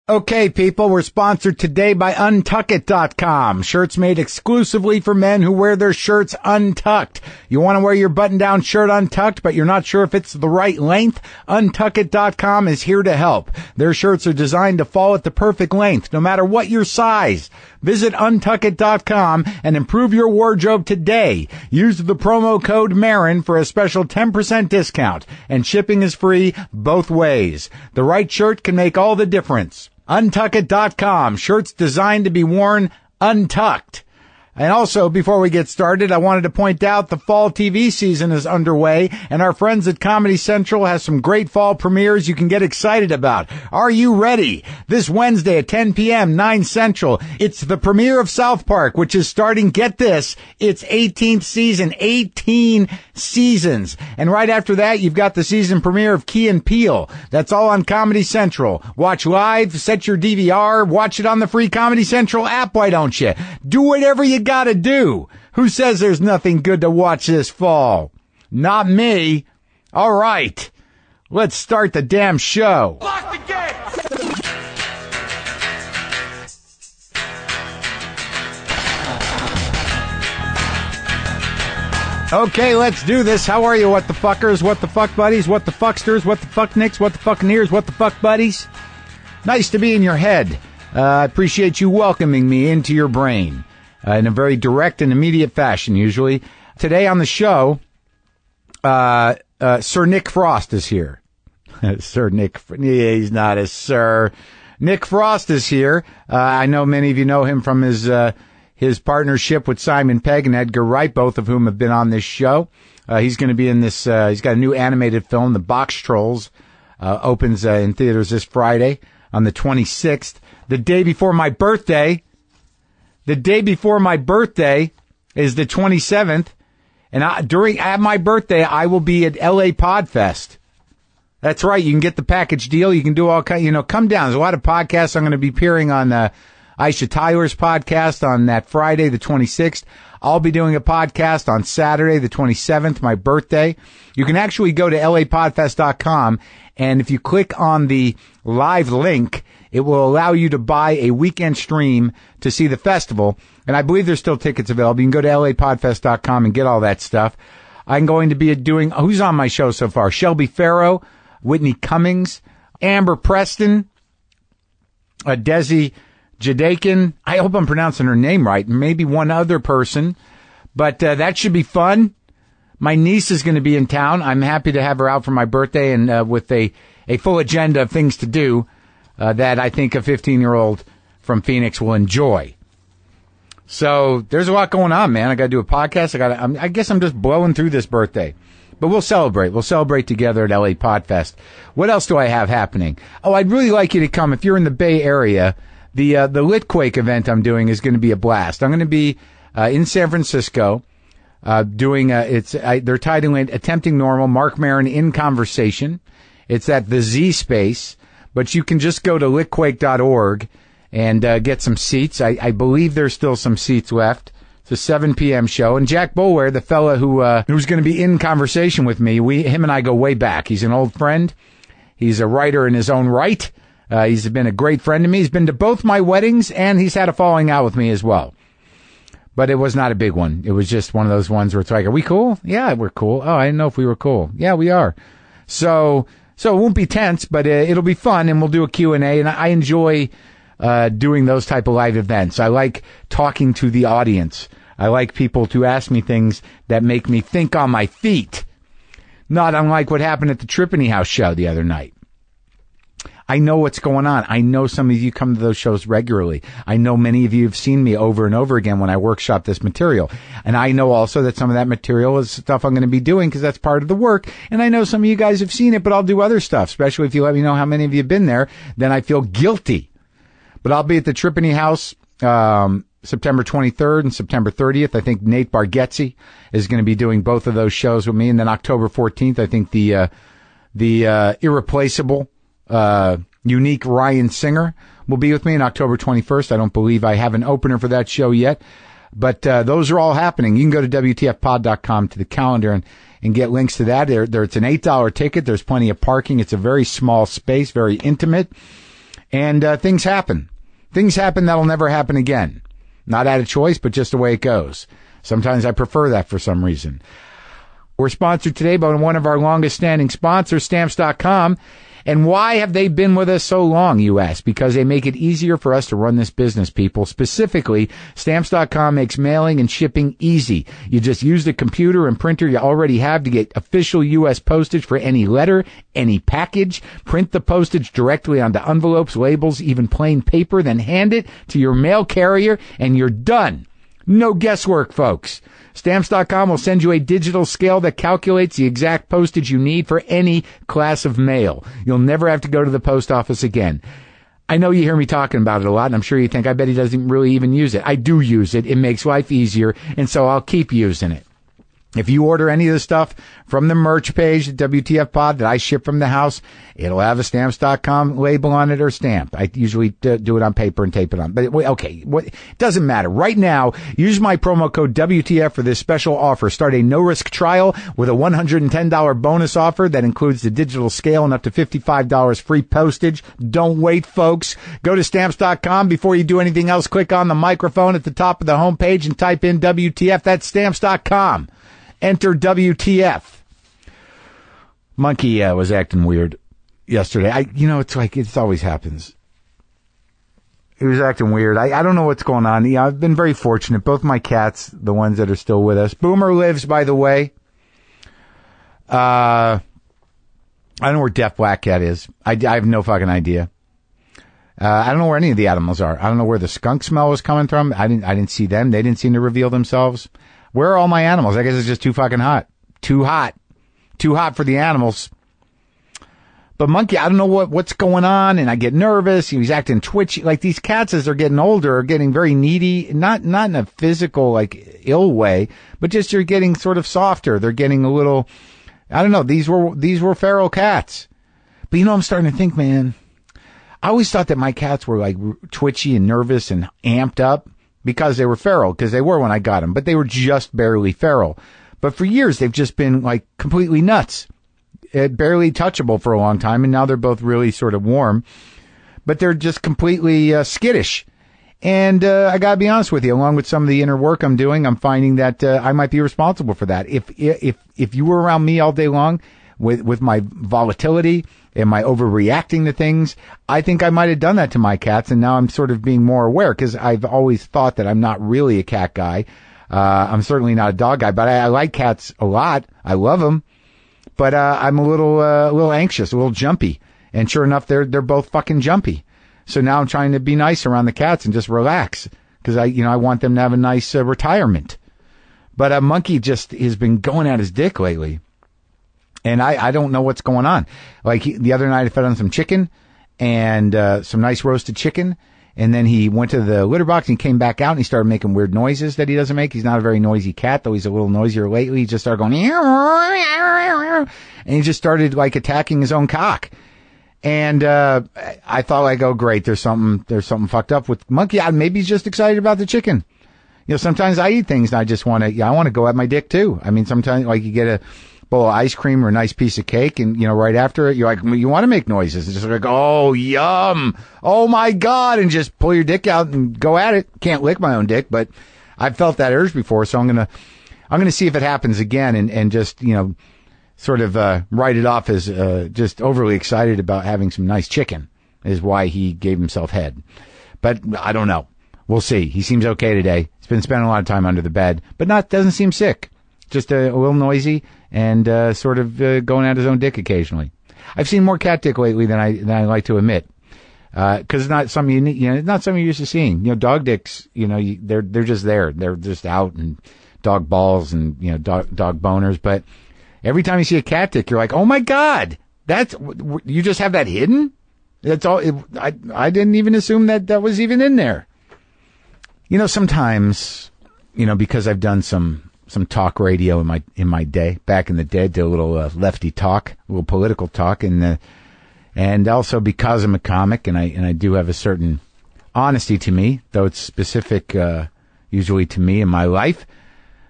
Okay, people, we're sponsored today by Untuckit.com. Shirts made exclusively for men who wear their shirts untucked. You want to wear your button-down shirt untucked, but you're not sure if it's the right length? Untuckit.com is here to help. Their shirts are designed to fall at the perfect length, no matter what your size. Visit Untuckit.com and improve your wardrobe today. Use the promo code Maron for a special 10% discount, and shipping is free both ways. The right shirt can make all the difference. Untuckit.com. Shirts designed to be worn untucked. And also, before we get started, I wanted to point out the fall TV season is underway, and our friends at Comedy Central has some great fall premieres you can get excited about. Are you ready? This Wednesday at 10 p.m., 9 Central, it's the premiere of South Park, which is starting, get this, its 18th season, 18 seasons. And right after that, you've got the season premiere of Key and Peele. That's all on Comedy Central. Watch live, set your DVR, watch it on the free Comedy Central app, why don't you? Do whatever you gotta do. Who says there's nothing good to watch this fall? Not me. All right, let's start the damn show. Lock the gate! Okay, let's do this. How are you, what the fuckers, what the fuck buddies, what the fucksters, what the fuck nicks, what the fuckineers, what the fuck buddies? Nice to be in your head. I appreciate you welcoming me into your brain. In a very direct and immediate fashion, usually. Today on the show, Sir Nick Frost is here. Sir Nick, he's not a sir. Nick Frost is here. I know many of you know him from his partnership with Simon Pegg and Edgar Wright, both of whom have been on this show. He's going to be in this, he's got a new animated film, The Box Trolls, opens in theaters this Friday on the 26th, the day before my birthday. The day before my birthday is the 27th, and at my birthday, I will be at LA Podfest. That's right. You can get the package deal. You can do all kind. Come down. There's a lot of podcasts. I'm going to be appearing on Aisha Tyler's podcast on that Friday, the 26th. I'll be doing a podcast on Saturday, the 27th, my birthday. You can actually go to lapodfest.com, and if you click on the live link, it will allow you to buy a weekend stream to see the festival. And I believe there's still tickets available. You can go to lapodfest.com and get all that stuff. I'm going to be doing, who's on my show so far? Shelby Farrow, Whitney Cummings, Amber Preston, Desi Jadakin. I hope I'm pronouncing her name right. Maybe one other person. But that should be fun. My niece is going to be in town. I'm happy to have her out for my birthday and with a full agenda of things to do. That I think a 15-year-old from Phoenix will enjoy. So there's a lot going on, man. I got to do a podcast. I guess I'm just blowing through this birthday, but we'll celebrate. We'll celebrate together at LA Podfest. What else do I have happening? Oh, I'd really like you to come if you're in the Bay Area. The Litquake event I'm doing is going to be a blast. I'm going to be in San Francisco doing they're titling it "Attempting Normal." Marc Maron in Conversation. It's at the Z Space. But you can just go to litquake.org and get some seats. I believe there's still some seats left. It's a 7 p.m. show. And Jack Boulware, the fella who's going to be in conversation with me, him and I go way back. He's an old friend. He's a writer in his own right. He's been a great friend to me. He's been to both my weddings, and he's had a falling out with me as well. But it was not a big one. It was just one of those ones where it's like, are we cool? Yeah, we're cool. Oh, I didn't know if we were cool. Yeah, we are. So it won't be tense, but it'll be fun, and we'll do a Q&A, and I enjoy doing those type of live events. I like talking to the audience. I like people to ask me things that make me think on my feet, not unlike what happened at the Trippany House show the other night. I know what's going on. I know some of you come to those shows regularly. I know many of you have seen me over and over again when I workshop this material. And I know also that some of that material is stuff I'm going to be doing because that's part of the work. And I know some of you guys have seen it, but I'll do other stuff, especially if you let me know how many of you have been there. Then I feel guilty. But I'll be at the Trippany House September 23rd and September 30th. I think Nate Bargatze is going to be doing both of those shows with me. And then October 14th, I think the irreplaceable unique Ryan Singer will be with me on October 21st. I don't believe I have an opener for that show yet, but those are all happening. You can go to WTFpod.com to the calendar and get links to that. It's an $8 ticket. There's plenty of parking. It's a very small space, very intimate. And things happen. Things happen that'll never happen again. Not out of choice, but just the way it goes. Sometimes I prefer that for some reason. We're sponsored today by one of our longest-standing sponsors, Stamps.com. And why have they been with us so long, you ask? Because they make it easier for us to run this business, people. Specifically, Stamps.com makes mailing and shipping easy. You just use the computer and printer you already have to get official U.S. postage for any letter, any package. Print the postage directly onto envelopes, labels, even plain paper, then hand it to your mail carrier, and you're done. No guesswork, folks. Stamps.com will send you a digital scale that calculates the exact postage you need for any class of mail. You'll never have to go to the post office again. I know you hear me talking about it a lot, and I'm sure you think, I bet he doesn't really even use it. I do use it. It makes life easier, and so I'll keep using it. If you order any of the stuff from the merch page, the WTF pod that I ship from the house, it'll have a Stamps.com label on it or stamp. I usually do it on paper and tape it on. But okay, it doesn't matter. Right now, use my promo code WTF for this special offer. Start a no-risk trial with a $110 bonus offer that includes the digital scale and up to $55 free postage. Don't wait, folks. Go to Stamps.com. Before you do anything else, click on the microphone at the top of the homepage and type in WTF. That's Stamps.com. Enter WTF. Monkey was acting weird yesterday. It's like it always happens. He was acting weird. I don't know what's going on. I've been very fortunate. Both my cats, the ones that are still with us. Boomer lives, by the way. I don't know where Deaf Black Cat is. I have no fucking idea. I don't know where any of the animals are. I don't know where the skunk smell was coming from. I didn't see them. They didn't seem to reveal themselves. Where are all my animals? I guess it's just too fucking hot. Too hot. Too hot for the animals. But Monkey, I don't know what's going on, and I get nervous. He's acting twitchy. Like, these cats, as they're getting older, are getting very needy. Not in a physical, like, ill way, but just you're getting sort of softer. They're getting a little, I don't know. These were feral cats. But I'm starting to think, man, I always thought that my cats were, like, twitchy and nervous and amped up. Because they were feral, because they were when I got them, but they were just barely feral. But for years, they've just been like completely nuts, barely touchable for a long time, and now they're both really sort of warm, but they're just completely skittish. And I gotta be honest with you, along with some of the inner work I'm doing, I'm finding that I might be responsible for that. If you were around me all day long with my volatility and my overreacting to things, I think I might have done that to my cats, and now I'm sort of being more aware, because I've always thought that I'm not really a cat guy. I'm certainly not a dog guy, but I like cats a lot. I love them, but I'm a little anxious, a little jumpy, and sure enough, they're both fucking jumpy. So now I'm trying to be nice around the cats and just relax, because I want them to have a nice retirement. But Monkey just has been going at his dick lately. And I don't know what's going on. Like the other night I fed on some chicken and some nice roasted chicken. And then he went to the litter box and he came back out and he started making weird noises that he doesn't make. He's not a very noisy cat, though he's a little noisier lately. He just started going, and he just started like attacking his own cock. And I thought, like, oh great, there's something fucked up with Monkey. Maybe he's just excited about the chicken. Sometimes I eat things and I just want to, I want to go at my dick too. I mean, sometimes like you get a bowl of ice cream or a nice piece of cake, and right after it, you're like, you want to make noises. It's just like, oh, yum, oh my God, and just pull your dick out and go at it. Can't lick my own dick, but I've felt that urge before, so I'm gonna see if it happens again, and just sort of write it off as just overly excited about having some nice chicken is why he gave himself head. But I don't know. We'll see. He seems okay today. He's been spending a lot of time under the bed, but doesn't seem sick. Just a little noisy and sort of going at his own dick occasionally. I've seen more cat dick lately than I like to admit, because it's not something it's not something you're used to seeing. Dog dicks, they're just there. They're just out, and dog balls and dog boners. But every time you see a cat dick, you're like, oh my God, you just have that hidden. That's all. I didn't even assume that was even in there. Sometimes, because I've done some talk radio in my day, back in the day, did a little lefty talk, a little political talk, and also because I'm a comic and I do have a certain honesty to me, though it's specific usually to me in my life.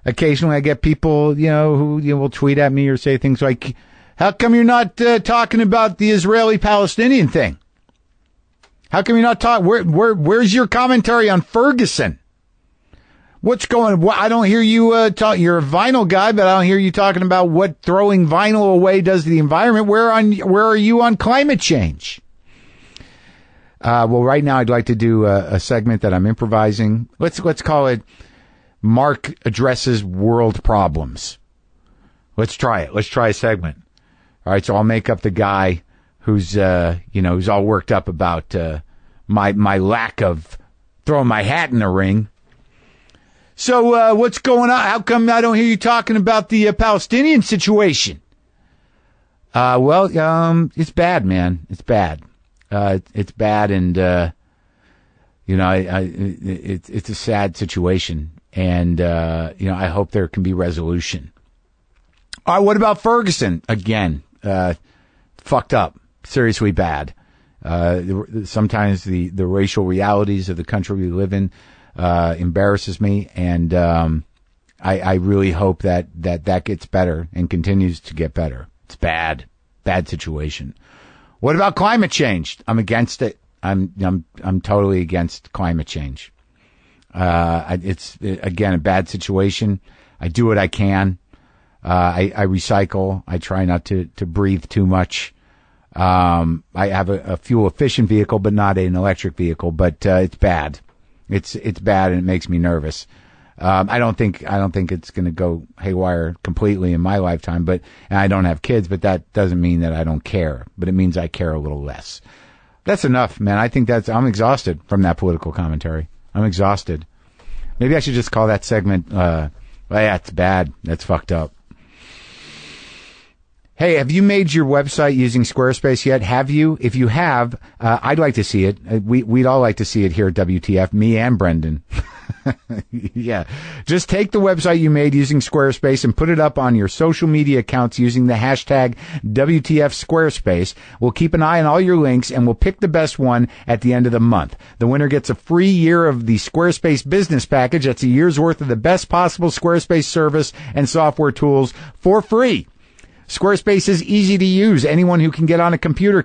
Occasionally I get people, who will tweet at me or say things like, how come you're not talking about the Israeli-Palestinian thing? How come you're not talking? Where's your commentary on Ferguson? What's going? I don't hear you talk. You're a vinyl guy, but I don't hear you talking about what throwing vinyl away does to the environment. Where are you on climate change? Well, right now I'd like to do a segment that I'm improvising. Let's call it Marc Addresses World Problems. Let's try it. Let's try a segment. All right, so I'll make up the guy who's who's all worked up about my lack of throwing my hat in the ring. So what's going on? How come I don't hear you talking about the Palestinian situation? It's bad, man. It's bad. It's bad, and it's a sad situation, and I hope there can be resolution. All right, what about Ferguson? Again, fucked up, seriously bad. Sometimes the racial realities of the country we live in embarrasses me, and I really hope that gets better and continues to get better. It's bad situation. What about climate change? I'm against it. I'm totally against climate change. It's again a bad situation. I do what I can. I recycle. I try not to breathe too much. I have a fuel efficient vehicle, but not an electric vehicle. But it's bad. It's bad, and it makes me nervous. I don't think it's going to go haywire completely in my lifetime, and I don't have kids, but that doesn't mean that I don't care, but it means I care a little less. That's enough, man. I think I'm exhausted from that political commentary. I'm exhausted. Maybe I should just call that segment, it's bad. That's fucked up. Hey, have you made your website using Squarespace yet? Have you? If you have, I'd like to see it. We'd all like to see it here at WTF, me and Brendan. Yeah. Just take the website you made using Squarespace and put it up on your social media accounts using the hashtag WTF Squarespace. We'll keep an eye on all your links, and we'll pick the best one at the end of the month. The winner gets a free year of the Squarespace business package. That's a year's worth of the best possible Squarespace service and software tools for free. Squarespace is easy to use. Anyone who can get on a computer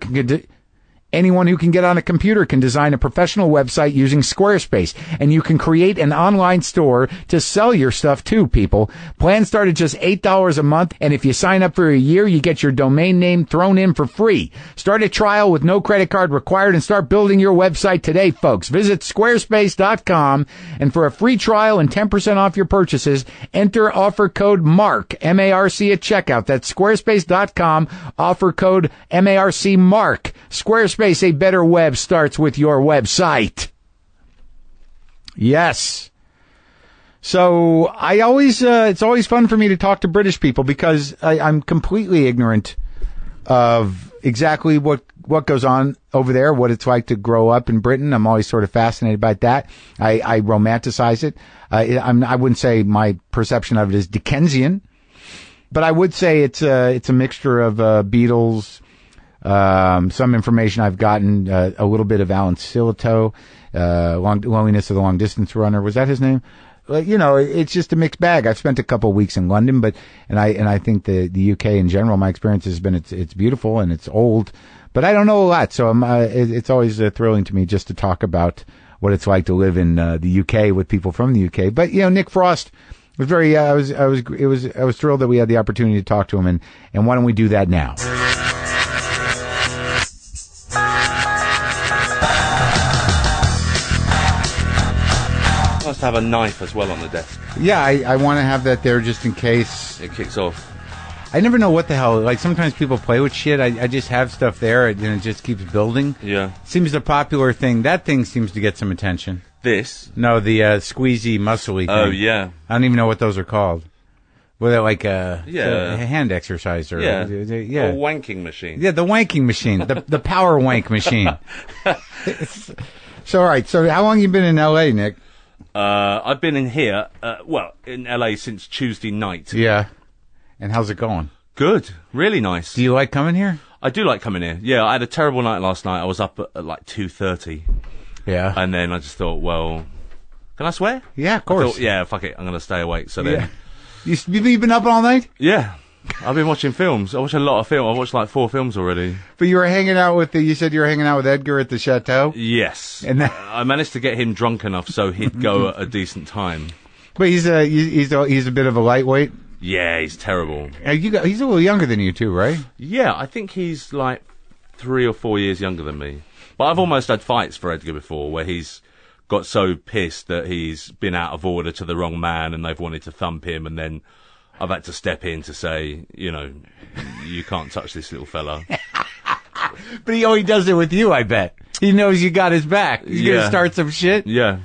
can design a professional website using Squarespace, and you can create an online store to sell your stuff too, people. Plans start at just $8 a month, and if you sign up for a year, you get your domain name thrown in for free. Start a trial with no credit card required and start building your website today, folks. Visit squarespace.com, and for a free trial and 10% off your purchases, enter offer code MARC, M-A-R-C at checkout. That's squarespace.com, offer code M-A-R-C MARC. Squarespace, a better web starts with your website. Yes. So it's always fun for me to talk to British people because I'm completely ignorant of exactly what goes on over there, what it's like to grow up in Britain. I'm always sort of fascinated by that. I romanticize it. I wouldn't say my perception of it is Dickensian, but I would say it's a mixture of Beatles, some information I've gotten, a little bit of Alan Silito, Loneliness of the Long Distance Runner. Was that his name? It's just a mixed bag. I've spent a couple of weeks in London, and I think the UK in general, my experience has been it's beautiful and it's old, but I don't know a lot. So it's always thrilling to me just to talk about what it's like to live in the UK with people from the UK. But Nick Frost was very. I was thrilled that we had the opportunity to talk to him, and why don't we do that now? Must have a knife as well on the desk. Yeah, I want to have that there just in case it kicks off. I never know what the hell. Like sometimes people play with shit. I just have stuff there and it just keeps building. Yeah. Seems a popular thing. That thing seems to get some attention. This? No, the squeezy, muscly thing. Oh, yeah. I don't even know what those are called. Were they like a hand exercise or yeah. A wanking machine? Yeah, the wanking machine, the power wank machine. So all right. So how long you been in L.A., Nick? I've been in here, in LA since Tuesday night. Yeah. And how's it going? Good. Really nice. Do you like coming here? I do like coming here. Yeah, I had a terrible night last night. I was up at like 2:30. Yeah. And then I just thought, well, can I swear? Yeah, of course. Yeah, fuck it. I'm going to stay awake. So then. Yeah. You've been up all night? Yeah. I've been watching films. I watch a lot of films. I watched like 4 films already. But you were hanging out with you said you were hanging out with Edgar at the chateau? Yes. And I managed to get him drunk enough so he'd go at a decent time. But he's a bit of a lightweight. Yeah, he's terrible. He's a little younger than you too, right? Yeah, I think he's like 3 or 4 years younger than me. But I've almost had fights for Edgar before where he's got so pissed that he's been out of order to the wrong man and they've wanted to thump him, and then I've had to step in to say, you can't touch this little fella. But he does it with you, I bet. He knows you got his back. He's going to start some shit. Yeah.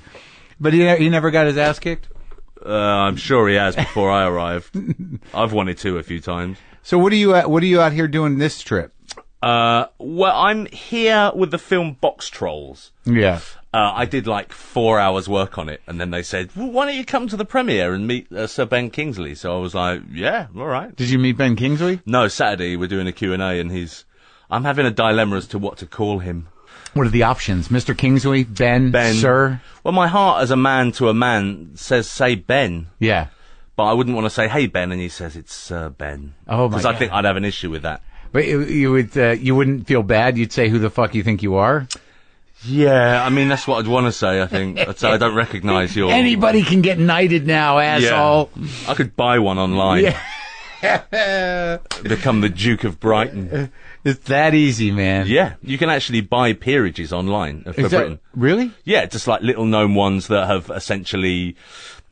But he never got his ass kicked? I'm sure he has before I arrived. I've wanted to a few times. So what are you out here doing this trip? Well, I'm here with the film Box Trolls. Yeah. I did like 4 hours work on it, and then they said, well, why don't you come to the premiere and meet Sir Ben Kingsley? So I was like, yeah, all right. Did you meet Ben Kingsley? No, Saturday we're doing a Q&A, and I'm having a dilemma as to what to call him. What are the options? Mr. Kingsley, Ben, Sir? Well, my heart as a man to a man says, say Ben. Yeah. But I wouldn't want to say, hey, Ben, and he says it's Sir Ben. Oh, my God. Because I think I'd have an issue with that. But you wouldn't feel bad? You'd say who the fuck you think you are? Yeah, I mean, that's what I'd want to say, I think. I'd say I don't recognise your... Anybody can get knighted now, asshole. Yeah. I could buy one online. Yeah. Become the Duke of Brighton. It's that easy, man. Yeah, you can actually buy peerages online for Britain. Really? Yeah, just like little known ones that have essentially,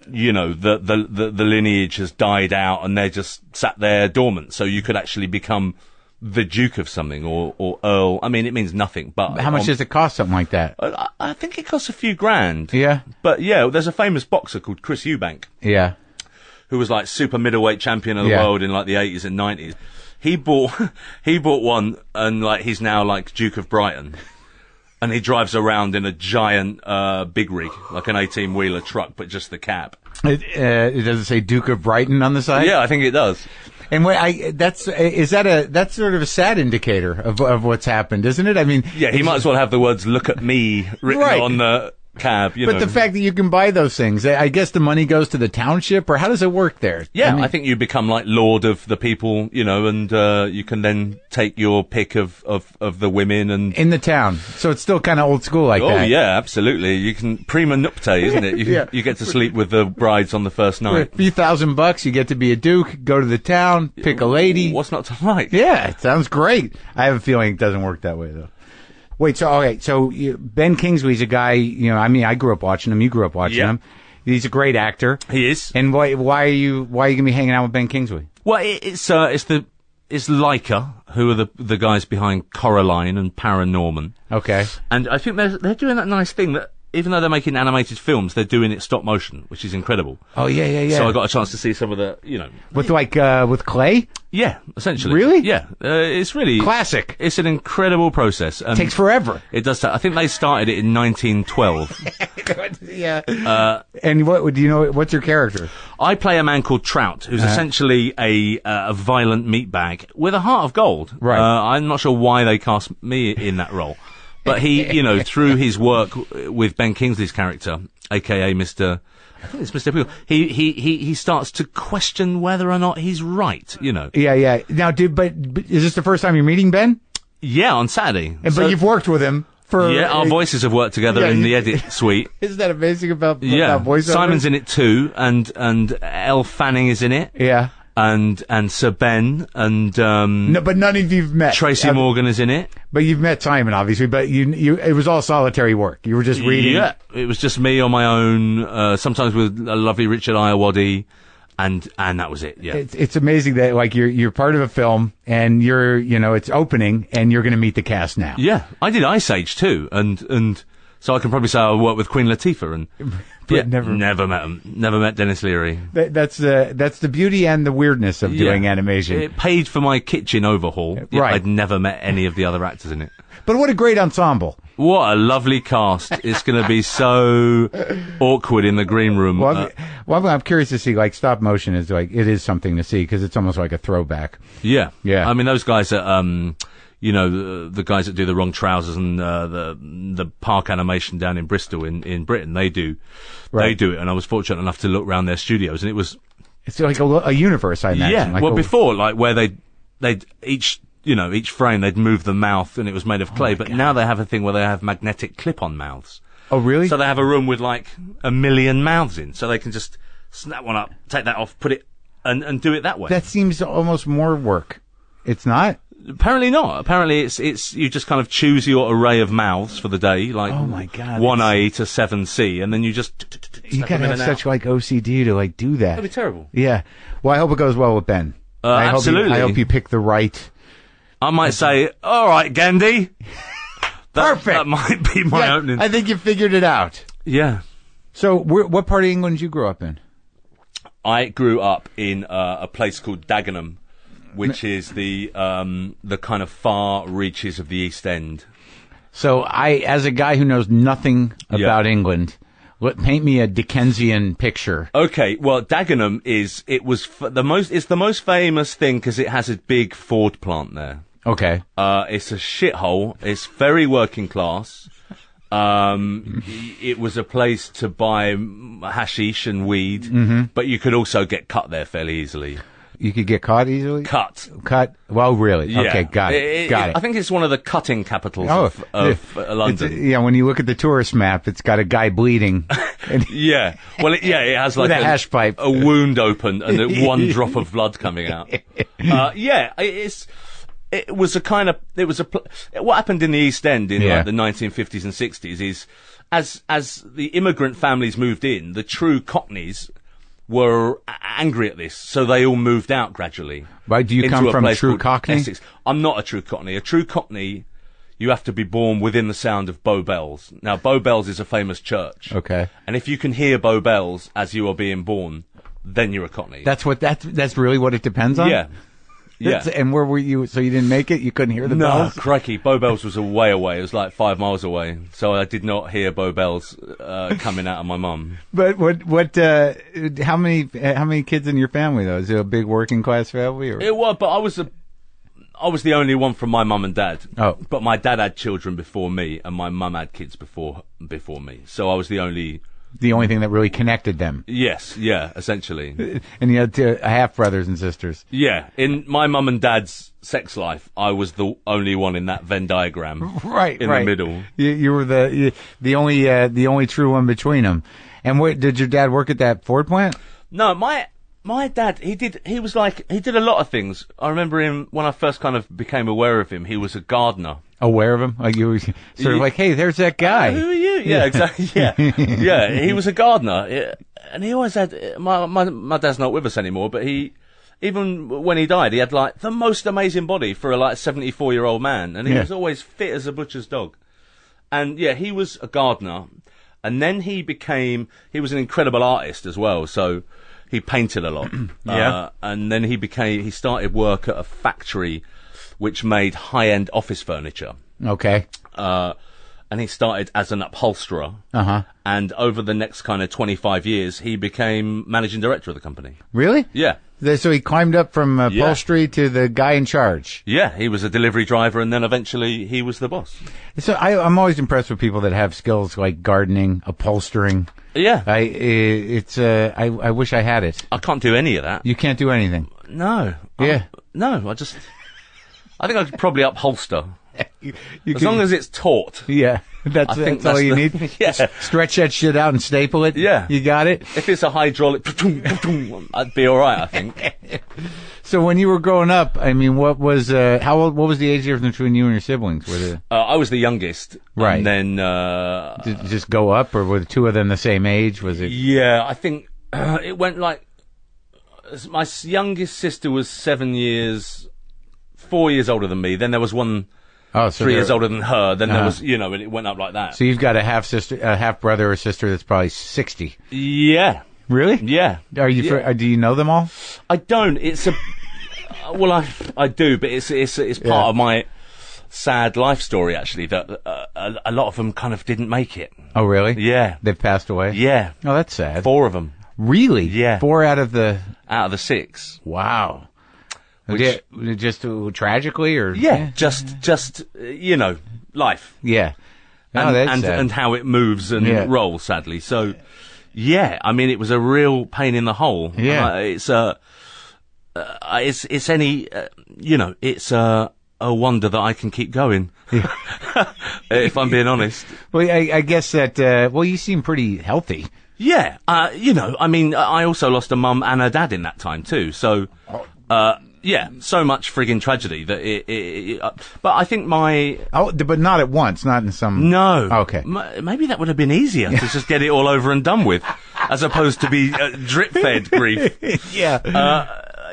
the lineage has died out and they're just sat there dormant. So you could actually become the Duke of something or Earl. I mean, it means nothing, but... How much does it cost, something like that? I think it costs a few grand. Yeah? But yeah, there's a famous boxer called Chris Eubank. Yeah. Who was like super middleweight champion of the world in like the 80s and 90s. He bought one, and like he's now like Duke of Brighton, and he drives around in a giant big rig, like an 18-wheeler truck, but just the cab. It doesn't say Duke of Brighton on the side? Yeah, I think it does. And that's sort of a sad indicator of what's happened, isn't it? I mean, yeah, he might as well have the words "Look at me" written on the cab. But the fact that you can buy those things, I guess the money goes to the township, or how does it work there? Yeah, I think you become like lord of the people, and you can then take your pick of the women and in the town. So it's still kind of old school like that. Oh yeah, absolutely. You can prima nuptiae, isn't it? You get to sleep with the brides on the first night. For a few $1,000, you get to be a duke, go to the town, pick a lady. What's not to like? Yeah, it sounds great. I have a feeling it doesn't work that way though. Wait, so Ben Kingsley's a guy, I grew up watching him, you grew up watching him. He's a great actor. He is. And why are you going to be hanging out with Ben Kingsley? Well, it's Leica, who are the guys behind Coraline and Paranorman. Okay. And I think they're doing that nice thing that even though they're making animated films, they're doing it stop motion, which is incredible. Oh, yeah. So I got a chance to see some of the, With clay? Yeah, essentially. Really? Yeah. It's really... Classic. It's an incredible process. It takes forever. It does. I think they started it in 1912. Yeah. And what's your character? I play a man called Trout, who's essentially a violent meatbag with a heart of gold. Right. I'm not sure why they cast me in that role. But he, through his work with Ben Kingsley's character, aka Mr. I think it's Mr. Peel, he starts to question whether or not he's right, Yeah. Now, but is this the first time you're meeting Ben? Yeah, on Saturday. But you've worked with him for... Yeah, our voices have worked together in the edit suite. Isn't that amazing about voiceover? Simon's in it too, and Elle Fanning is in it. Yeah. And Sir Ben and no, but none of you've met. Tracy Morgan is in it. But you've met Simon, obviously. But it was all solitary work. You were just reading. Yeah, it was just me on my own. Sometimes with a lovely Richard Iowadi, and that was it. Yeah, it's amazing that you're part of a film and it's opening and you're going to meet the cast now. Yeah, I did Ice Age too, and so I can probably say I worked with Queen Latifah and. But never met him. Never met Dennis Leary. That's the beauty and the weirdness of doing animation. It paid for my kitchen overhaul. Right. I'd never met any of the other actors in it. But what a great ensemble. What a lovely cast. It's going to be so awkward in the green room. Well, I'm curious to see, stop motion is it is something to see because it's almost like a throwback. Yeah. Yeah. I mean, those guys that, the guys that do the Wrong Trousers and the park animation down in Bristol in Britain, they do it. And I was fortunate enough to look around their studios, and it was It's like a universe, I imagine. Yeah. Like Well, before, like where they'd each frame they'd move the mouth and it was made of clay. But now they have a thing where they have magnetic clip-on mouths. Oh, really? So they have a room with like 1 million mouths in, so they can just snap one up, take that off, put it, and do it that way. That seems almost more work. It's not? Apparently not. Apparently it's you just kind of choose your array of mouths for the day, like Oh my God, 1A to 7C, and then you just You gotta have such like OCD to like do that. That'd be terrible. Yeah. Well, I hope it goes well with Ben. Absolutely. I hope you pick the right. I might say, all right, Gandhi. Perfect. That might be my opening. I think you figured it out. Yeah. So, what part of England did you grow up in? I grew up in a place called Dagenham, which is the kind of far reaches of the East End. So, as a guy who knows nothing about England, paint me a Dickensian picture. Okay, well, Dagenham it's the most famous thing because it has a big Ford plant there. Okay. It's a shithole. It's very working class. It was a place to buy hashish and weed, but you could also get cut there fairly easily. You could get caught easily? Cut. Well, really? Yeah. Okay, got it. I think it's one of the cutting capitals of London. When you look at the tourist map, it's got a guy bleeding. Yeah. Well, it has like a hash pipe, a wound open, and one drop of blood coming out. What happened in the East End in like the 1950s and 60s is, as the immigrant families moved in, the true Cockneys were angry at this, so they all moved out gradually. Right? Do you come from true Cockney? Essex. I'm not a true Cockney. A true Cockney, you have to be born within the sound of Bow Bells. Now, Bow Bells is a famous church. Okay. And if you can hear Bow Bells as you are being born, then you're a Cockney. That's really what it depends on? Yeah. Yeah. And where were you? So you didn't make it? You couldn't hear the bells? No, crikey. Bow Bells was a way away. It was like 5 miles away. So I did not hear Bow Bells coming out of my mum. But how many kids in your family, though? Is it a big working class family? Or? It was, but I was the only one from my mum and dad. Oh. But my dad had children before me, and my mum had kids before me. So I was the only thing that really connected them. Yes, yeah, essentially. And you had half brothers and sisters. Yeah, in my mum and dad's sex life, I was the only one in that Venn diagram. Right, in the middle. You were the only true one between them. And did your dad work at that Ford plant? No, my dad, he did a lot of things. I remember him, when I first kind of became aware of him, he was a gardener. Aware of him? Like you were sort of like, hey, there's that guy. Who are you? Yeah, exactly. Yeah. Yeah, he was a gardener. And he always had, my dad's not with us anymore, but even when he died, he had like the most amazing body for a like 74-year-old man. And he was always fit as a butcher's dog. And yeah, he was a gardener. And then he was an incredible artist as well. So he painted a lot. And then he started work at a factory which made high-end office furniture. Okay. And he started as an upholsterer. Uh-huh. And over the next kind of 25 years, he became managing director of the company. Really? Yeah. So he climbed up from upholstery to the guy in charge. Yeah, he was a delivery driver, and then eventually he was the boss. So I'm always impressed with people that have skills like gardening, upholstering. Yeah. I wish I had it. I can't do any of that. You can't do anything. No. I think I could probably upholster. As long as it's taut. Yeah. That's all you need? Yeah. Stretch that shit out and staple it? Yeah. You got it? If it's a hydraulic, I'd be alright, I think. So when you were growing up, I mean, what was the age difference between you and your siblings? I was the youngest. Right. And then, did it just go up, or were the two of them the same age? Was it? Yeah, I think, it went like, my youngest sister was 4 years older than me. Then there was one 3 years older than her. Then there was, and it went up like that. So you've got a half brother or sister that's probably 60. Yeah. Really? Yeah. Do you know them all? I don't. It's I do, but it's part of my sad life story, actually, that a lot of them kind of didn't make it. Oh, really? Yeah. They've passed away? Yeah. Oh, that's sad. 4 of them. Really? Yeah. 4 out of the 6. Wow. Just tragically, or just life. Yeah. Oh, that's sad. And how it moves and rolls, sadly. So, Yeah, I mean, it was a real pain in the hole. Yeah. It's a wonder that I can keep going. If I'm being honest. Well, I guess that, you seem pretty healthy. Yeah, I mean, I also lost a mum and a dad in that time too. So, yeah, so much frigging tragedy that but I think but not at once, not in some. No. Okay. Maybe that would have been easier to just get it all over and done with, as opposed to be drip fed grief. Yeah.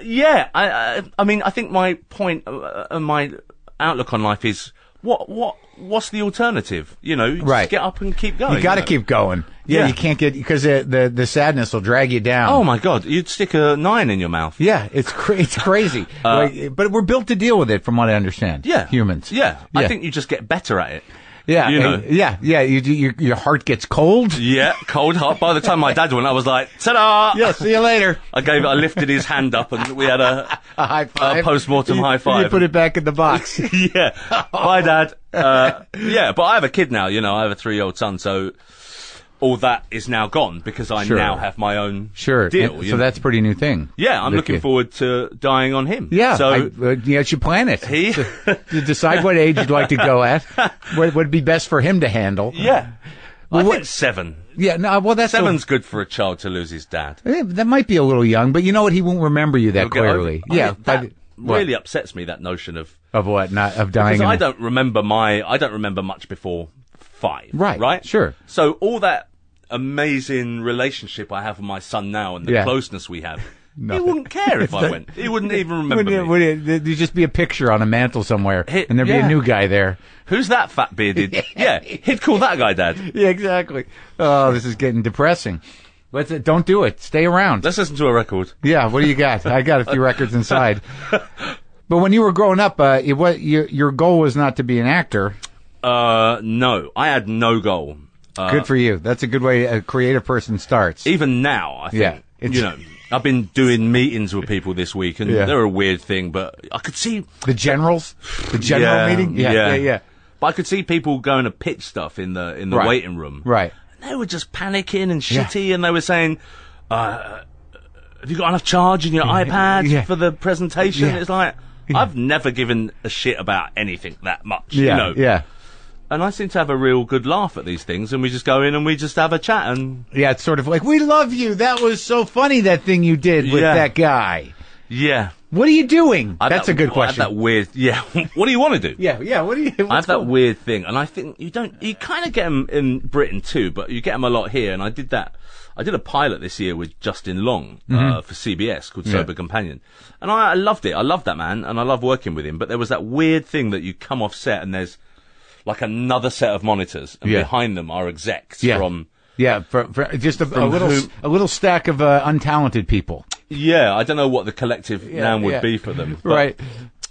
Yeah. I mean, I think my point, my outlook on life is what's the alternative? You know, right. Just get up and keep going. You got to keep going. Yeah, you can't get, because the sadness will drag you down. Oh my God, you'd stick a 9 in your mouth. Yeah, it's crazy. But we're built to deal with it, from what I understand. Yeah, humans. Yeah, I think you just get better at it. Yeah, you know. Your heart gets cold. Yeah, cold heart. By the time my dad went, I was like, ta-da! Yeah, see you later. I lifted his hand up, and we had a high five, a post-mortem high five. You put it back in the box. Yeah, bye, Dad. Yeah, but I have a kid now. You know, I have a 3-year-old son, so all that is now gone because I now have my own deal. So that's a pretty new thing. Yeah, I'm looking forward to dying on him. Yeah, so you should plan it. To decide what age you'd like to go at, what would be best for him to handle. Yeah, I think 7. Yeah, no, well, that's 7's good for a child to lose his dad. That might be a little young, but you know what? He won't remember you that clearly. That really upsets me, that notion of what, not of dying. Because I don't remember much before 5. Right. Sure. So all that amazing relationship I have with my son now and the closeness we have. He wouldn't care if I went. He wouldn't even remember me. There'd just be a picture on a mantle somewhere, and there'd be a new guy there. Who's that fat bearded? Yeah, he'd call that guy Dad. Yeah, exactly. Oh, this is getting depressing. Don't do it. Stay around. Let's listen to a record. Yeah, what do you got? I got a few records inside. But when you were growing up, your goal was not to be an actor. No, I had no goal. Good for you. That's a good way a creative person starts. Even now, I think, I've been doing meetings with people this week, and they're a weird thing, but I could see... The general meeting? Yeah. But I could see people going to pitch stuff in the waiting room. Right. And they were just panicking and shitty, and they were saying, have you got enough charge in your iPad for the presentation? It's like, I've never given a shit about anything that much, you know? Yeah. And I seem to have a real good laugh at these things, and we just go in and we just have a chat. And yeah, it's sort of like, we love you. That was so funny, that thing you did with that guy. Yeah. What are you doing? That's a good question. I have that weird, what do you want to do? Yeah, what do you... I have that weird thing, and I think you kind of get them in Britain too, but you get them a lot here, and I did a pilot this year with Justin Long for CBS called Sober Companion, and I loved it. I loved that man, and I love working with him, but there was that weird thing that you come off set and there's like another set of monitors, and behind them are execs from... Yeah, for just a little stack of untalented people. Yeah, I don't know what the collective noun would be for them. Right.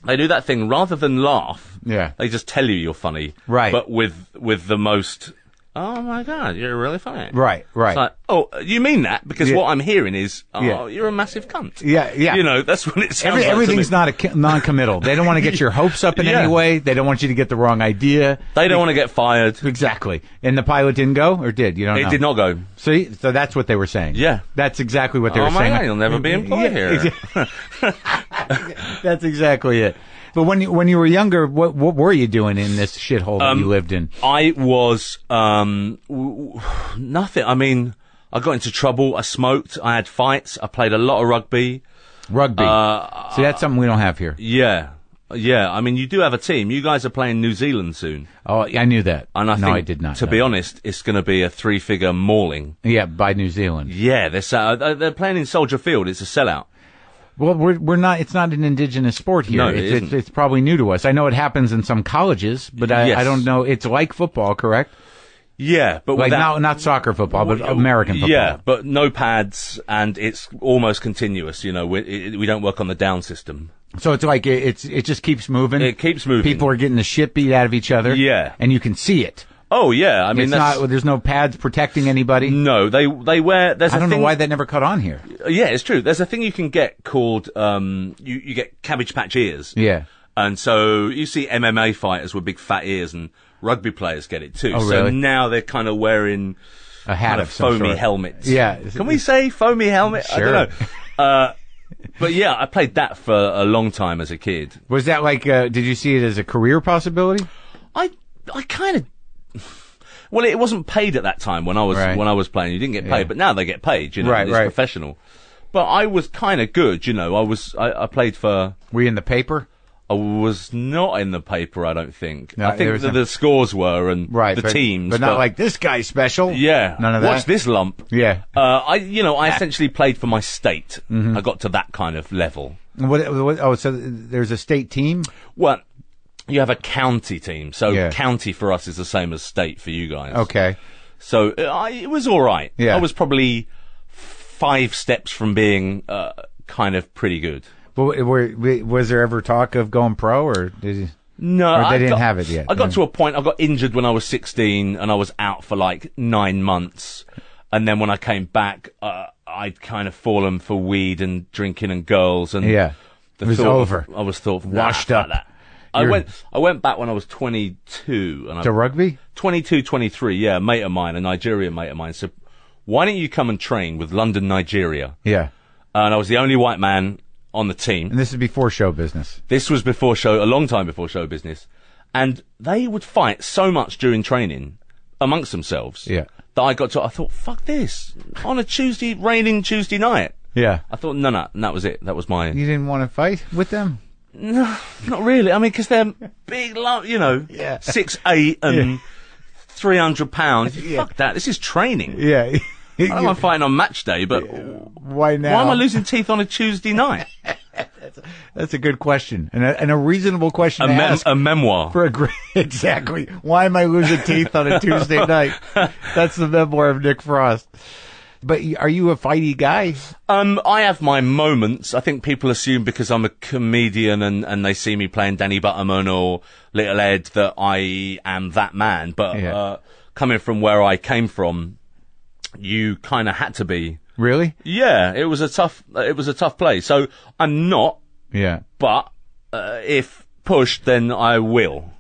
They do that thing, rather than laugh, they just tell you you're funny. Right. But with the most... Oh my God, you're really funny. Right. It's like, oh, you mean that? Because what I'm hearing is, you're a massive cunt. Yeah. You know, that's what it sounds like. Everything's not non-committal. They don't want to get your hopes up in any way. They don't want you to get the wrong idea. They don't want to get fired. Exactly. And the pilot didn't go, or did? You don't know. It did not go. So that's what they were saying. Yeah. That's exactly what they were saying. Oh my God, you'll never be employed here. That's exactly it. But when you were younger, what were you doing in this shithole that you lived in? I was nothing. I mean, I got into trouble. I smoked. I had fights. I played a lot of rugby. See, that's something we don't have here. Yeah. I mean, you do have a team. You guys are playing New Zealand soon. Oh, I knew that. And I did not. To be honest, it's going to be a 3-figure mauling. Yeah, by New Zealand. Yeah, they're playing in Soldier Field. It's a sellout. Well, we're not. It's not an indigenous sport here. No, it's probably new to us. I know it happens in some colleges, but I don't know. It's like football, correct? Yeah, but like not soccer football, but American football. Yeah, but no pads, and it's almost continuous. You know, we don't work on the down system. So it's like it just keeps moving. It keeps moving. People are getting the shit beat out of each other. Yeah, and you can see it. Oh yeah, I mean, there's no pads protecting anybody. No, they wear. I don't know why that never caught on here. Yeah, it's true. There's a thing you can get called you get cabbage patch ears. Yeah, and so you see MMA fighters with big fat ears, and rugby players get it too. Oh, really? So now they're kind of wearing A hat kind of some foamy sort. helmet. Yeah. Can we say foamy helmet? Sure. I don't know. But yeah, I played that for a long time as a kid. Was that like, did you see it as a career possibility? I kind of. Well, it wasn't paid at that time when I was playing. You didn't get paid, but now they get paid. You know, it's professional. But I was kind of good. You know, I played for. Were you in the paper? I was not in the paper, I don't think. No, I think that the scores were and the but, teams. But not like, this guy's special. Yeah. None of that. Watch this lump. Yeah. I essentially played for my state. I got to that kind of level. So there's a state team? Well, you have a county team. So county for us is the same as state for you guys. Okay. So it was all right. Yeah. I was probably 5 steps from being kind of pretty good. But was there ever talk of going pro, or did you? No, or they didn't have it yet. I got to a point. I got injured when I was 16, and I was out for like 9 months. And then when I came back, I'd kind of fallen for weed and drinking and girls, and it was over. I was washed up. Like that. I went back when I was 22. And to rugby? 22, 23. Yeah, a mate of mine, a Nigerian mate of mine, said, "Why don't you come and train with London, Nigeria?" Yeah. And I was the only white man on the team. And this is before show business. This was a long time before show business. And they would fight so much during training amongst themselves that I thought, fuck this. On a raining Tuesday night. Yeah. I thought, no, and that was it. That was my... You didn't want to fight with them? No, not really. I mean, because they're big, 6'8" and 300 pounds. Fuck that. This is training. Yeah. I don't mind fighting on match day, but why now? Why am I losing teeth on a Tuesday night? That's a good question, and a reasonable question to ask. A memoir. Exactly. Why am I losing teeth on a Tuesday night? That's the memoir of Nick Frost. But are you a fighty guy? I have my moments. I think people assume because I'm a comedian and they see me playing Danny Butterman or Little Ed that I am that man. But coming from where I came from, you kind of had to be. Really? Yeah, it was a tough play. So I'm not. Yeah. But if pushed, then I will.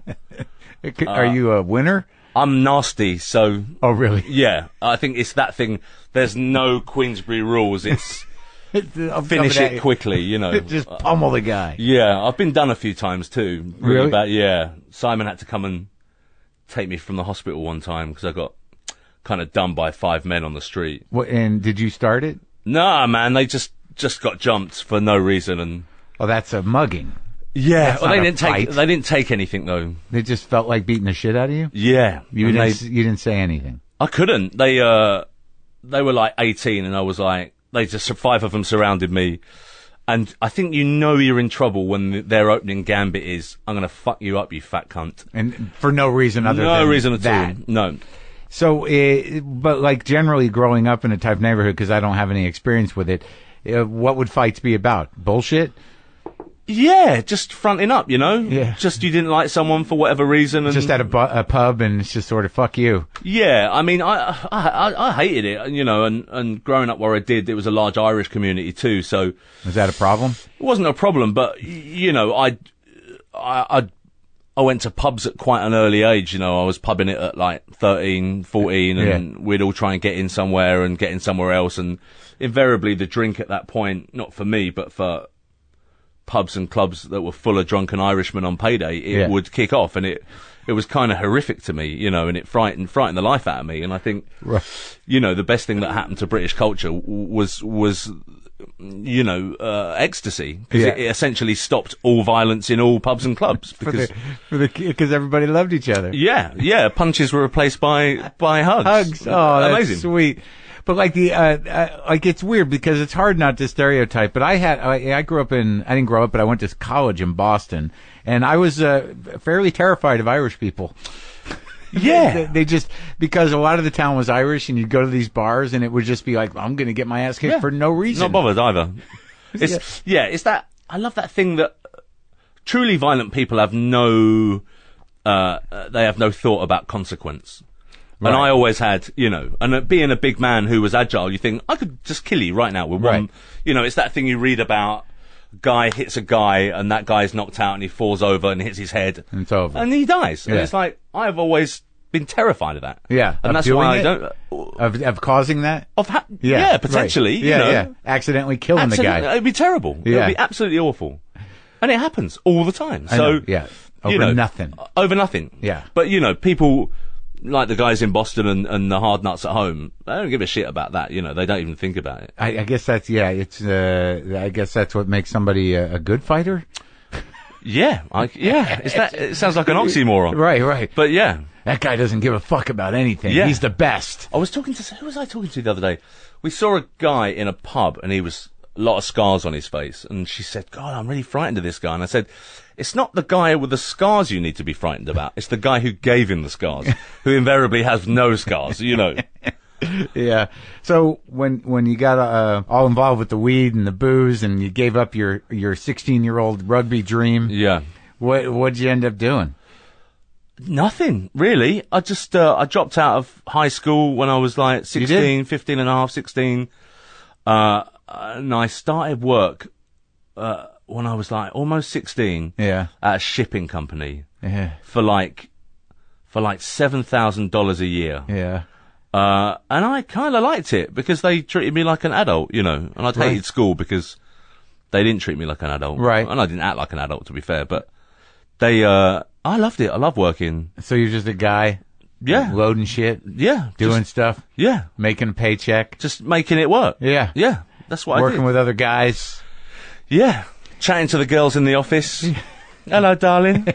Are you a winner? I'm nasty, so... Oh, really? Yeah, I think it's that thing. There's no Queensberry rules. It's finish it quickly, you know. Just pummel the guy. Yeah, I've been done a few times too. Really? Bad. Yeah. Simon had to come and take me from the hospital one time because I got kind of done by 5 men on the street. What, and did you start it? Nah, man, they just got jumped for no reason and... Oh, that's a mugging. Yeah, well, they didn't take anything though. They just felt like beating the shit out of you? Yeah. You didn't say anything. I couldn't. They were like 18 and I was like, 5 of them surrounded me. And I think you're in trouble when their opening gambit is, I'm going to fuck you up, you fat cunt. And for no reason other than no reason at that. all. No. So, but like generally growing up in a type of neighborhood, because I don't have any experience with it, what would fights be about? Bullshit? Yeah, just fronting up, you know? Yeah. Just you didn't like someone for whatever reason. And just at a pub and it's just sort of fuck you. Yeah, I mean, I hated it, you know, and growing up where I did, there was a large Irish community too, so... Was that a problem? It wasn't a problem, but, you know, I went to pubs at quite an early age, you know, I was pubbing it at like 13, 14, and we'd all try and get in somewhere and get in somewhere else, and invariably the drink at that point, not for me, but for pubs and clubs that were full of drunken Irishmen on payday, it would kick off, and it was kind of horrific to me, you know, and it frightened the life out of me. And I think, you know, the best thing that happened to British culture was you know, ecstasy, because it essentially stopped all violence in all pubs and clubs because everybody loved each other. Yeah, punches were replaced by hugs. Hugs. Oh, amazing, that's sweet. But like like it's weird because it's hard not to stereotype. But I grew up I didn't grow up, but I went to college in Boston, and I was fairly terrified of Irish people. Yeah. They just, because a lot of the town was Irish, and you'd go to these bars and it would just be like, I'm going to get my ass kicked for no reason. Not bothered either. It's that, I love that thing that truly violent people have no thought about consequence. Right. And I always had, you know, and being a big man who was agile, you think, I could just kill you right now with one, you know, it's that thing you read about, guy hits a guy and that guy's knocked out and he falls over and hits his head. And it's over. And he dies. And it's like, I've always been terrified of that. Yeah, and that's why I don't of causing that. Yeah, potentially. Right. You know, Yeah, accidentally killing the guy. It'd be terrible. Yeah. It'd be absolutely awful, and it happens all the time. So yeah, over nothing. Over nothing. Yeah, but people. Like the guys in Boston and the hard nuts at home, they don't give a shit about that. They don't even think about it. I guess that's I guess that's what makes somebody a good fighter. Yeah, it sounds like an oxymoron. Right. But yeah, that guy doesn't give a fuck about anything. Yeah. He's the best. Who was I talking to the other day? We saw a guy in a pub and he was a lot of scars on his face, and she said, "God, I'm really frightened of this guy." And I said, "It's not the guy with the scars you need to be frightened about. It's the guy who gave him the scars, who invariably has no scars." Yeah. So when you got all involved with the weed and the booze, and you gave up your 16-year-old rugby dream, yeah, what'd you end up doing? Nothing really. I just I dropped out of high school when I was like 16, 15 and a half, 16. And I started work when I was like almost 16. Yeah. At a shipping company. Yeah. For like $7,000 a year. Yeah. And I kind of liked it because they treated me like an adult, and I'd hated school because they didn't treat me like an adult. Right. And I didn't act like an adult, to be fair, but I loved it. I love working. So you're just a guy? Yeah. Loading shit? Yeah. Doing stuff? Yeah. Making a paycheck? Just making it work. Yeah. Yeah. That's what I did. Working with other guys? Yeah. Chatting to the girls in the office. Hello, darling.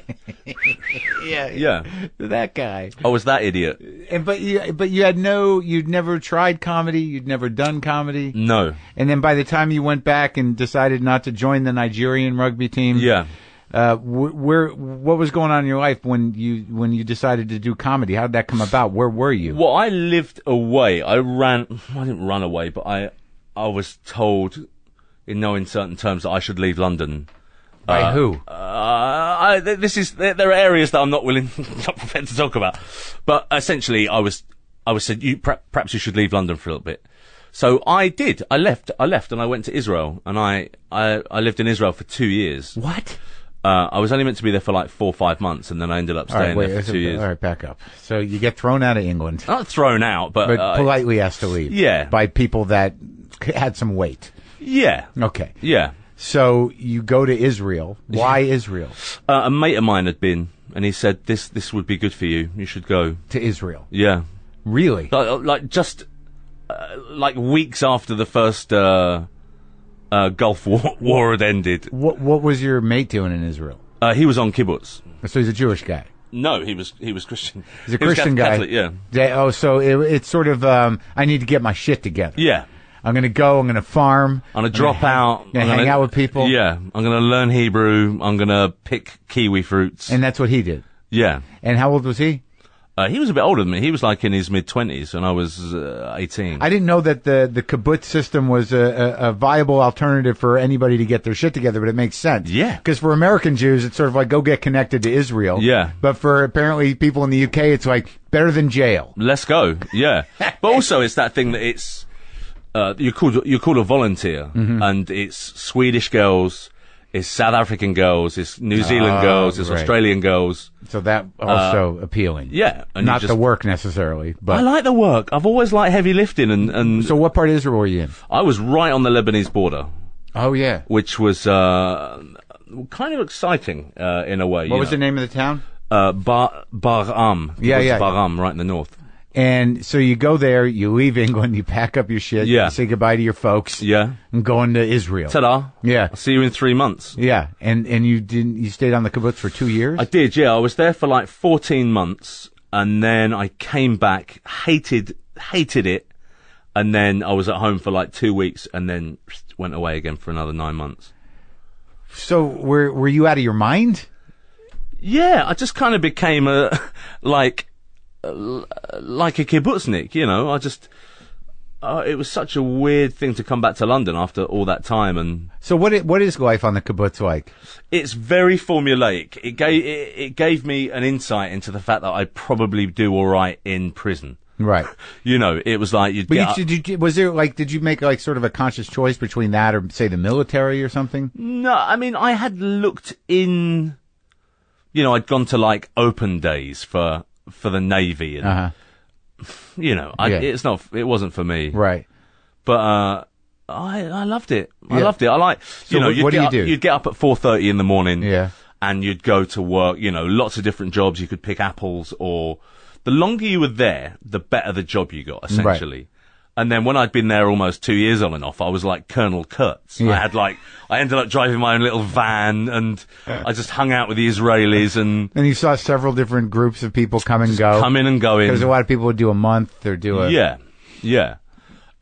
Yeah. That guy. I was that idiot. But you'd never tried comedy. You'd never done comedy. No. And then by the time you went back and decided not to join the Nigerian rugby team, yeah. What was going on in your life when you decided to do comedy? How did that come about? Where were you? Well, I lived away. I didn't run away, but I was told in no uncertain terms that I should leave London. By who? There are areas that I'm not prepared to talk about. But essentially, I was said, perhaps you should leave London for a little bit. So I did. I left and I went to Israel, and I lived in Israel for 2 years. What? I was only meant to be there for like 4 or 5 months, and then I ended up staying there for 2 years. All right, back up. So you get thrown out of England. Not thrown out, but politely asked to leave. Yeah. By people that had some weight. Yeah. Okay. Yeah. So you go to Israel. Why Israel? A mate of mine had been, and he said, this would be good for you. You should go. To Israel? Yeah. Really? Like just like weeks after the first Gulf War had ended. What was your mate doing in Israel? He was on kibbutz. So he's a Jewish guy? No, he was Christian. He's a Christian guy. Catholic, yeah. So it's sort of, I need to get my shit together. Yeah. I'm going to go, I'm going to farm. I'm going to drop out. I'm going to hang out with people. Yeah. I'm going to learn Hebrew. I'm going to pick kiwi fruits. And that's what he did? Yeah. And how old was he? He was a bit older than me. He was like in his mid-20s, and I was 18. I didn't know that the kibbutz system was a viable alternative for anybody to get their shit together, but it makes sense. Yeah. Because for American Jews, it's sort of like, go get connected to Israel. Yeah. But for apparently people in the UK, it's like, better than jail. Let's go. Yeah. But also, it's that thing that it's, you're called a volunteer, and it's Swedish girls, it's South African girls, it's New Zealand girls, it's Australian girls. So that also appealing. Yeah. And not the work necessarily, but I like the work. I've always liked heavy lifting and So what part of Israel were you in? I was right on the Lebanese border. Oh yeah. Which was kind of exciting in a way. What was the name of the town? Baram. Yeah. Baram, right in the north. And so you go there, you leave England, you pack up your shit, you say goodbye to your folks. Yeah. And going to Israel. Ta-da. Yeah. I'll see you in 3 months. Yeah. And you stayed on the kibbutz for 2 years? I did, yeah. I was there for like 14 months, and then I came back, hated it, and then I was at home for like 2 weeks, and then went away again for another 9 months. So were you out of your mind? Yeah, I just kind of became like a kibbutznik, you know. I just it was such a weird thing to come back to London after all that time. And so what is life on the kibbutz like? It's very formulaic. It gave me an insight into the fact that I'd probably do all right in prison. Right. You know, it was like you'd get did you make like sort of a conscious choice between that or say the military or something? No, I mean, I had looked in, you know, I'd gone to like open days for for the Navy, and it wasn't for me. Right. But I loved it. I Yeah. loved it. I like, So what do you do? You'd get up at 4:30 in the morning. Yeah. And you'd go to work, lots of different jobs. You could pick apples, or the longer you were there, the better the job you got, essentially. Right. And then when I'd been there almost 2 years on and off, I was like Colonel Kurtz. Yeah. I ended up driving my own little van, and I just hung out with the Israelis, and you saw several different groups of people come and go. Come in and go in. Because a lot of people would do a month or do a... Yeah.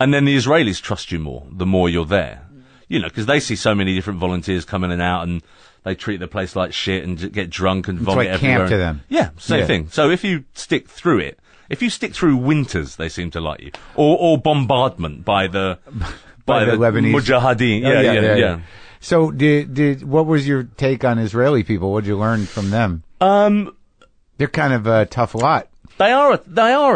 And then the Israelis trust you more, the more you're there. Because they see so many different volunteers come in and out, and they treat the place like shit and get drunk and vomit like everywhere. Camp to them. Yeah, same thing. So if you stick through it, if you stick through winters, they seem to like you. Or bombardment by the Lebanese Mujahideen. Yeah. So what was your take on Israeli people? What did you learn from them? They're kind of a tough lot. They are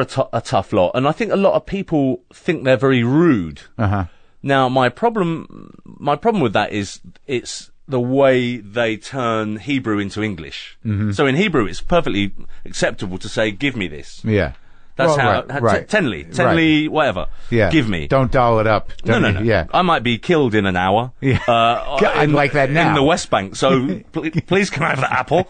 a tough lot, and I think a lot of people think they're very rude. Uh-huh. Now, my problem with that is it's the way they turn Hebrew into English. Mm-hmm. So in Hebrew, it's perfectly acceptable to say, "Give me this." Yeah. That's tenly, whatever. Yeah. Give me. Don't doll it up. No. Yeah. I might be killed in an hour. Yeah. I'd like that now. In the West Bank. So please can I have the apple?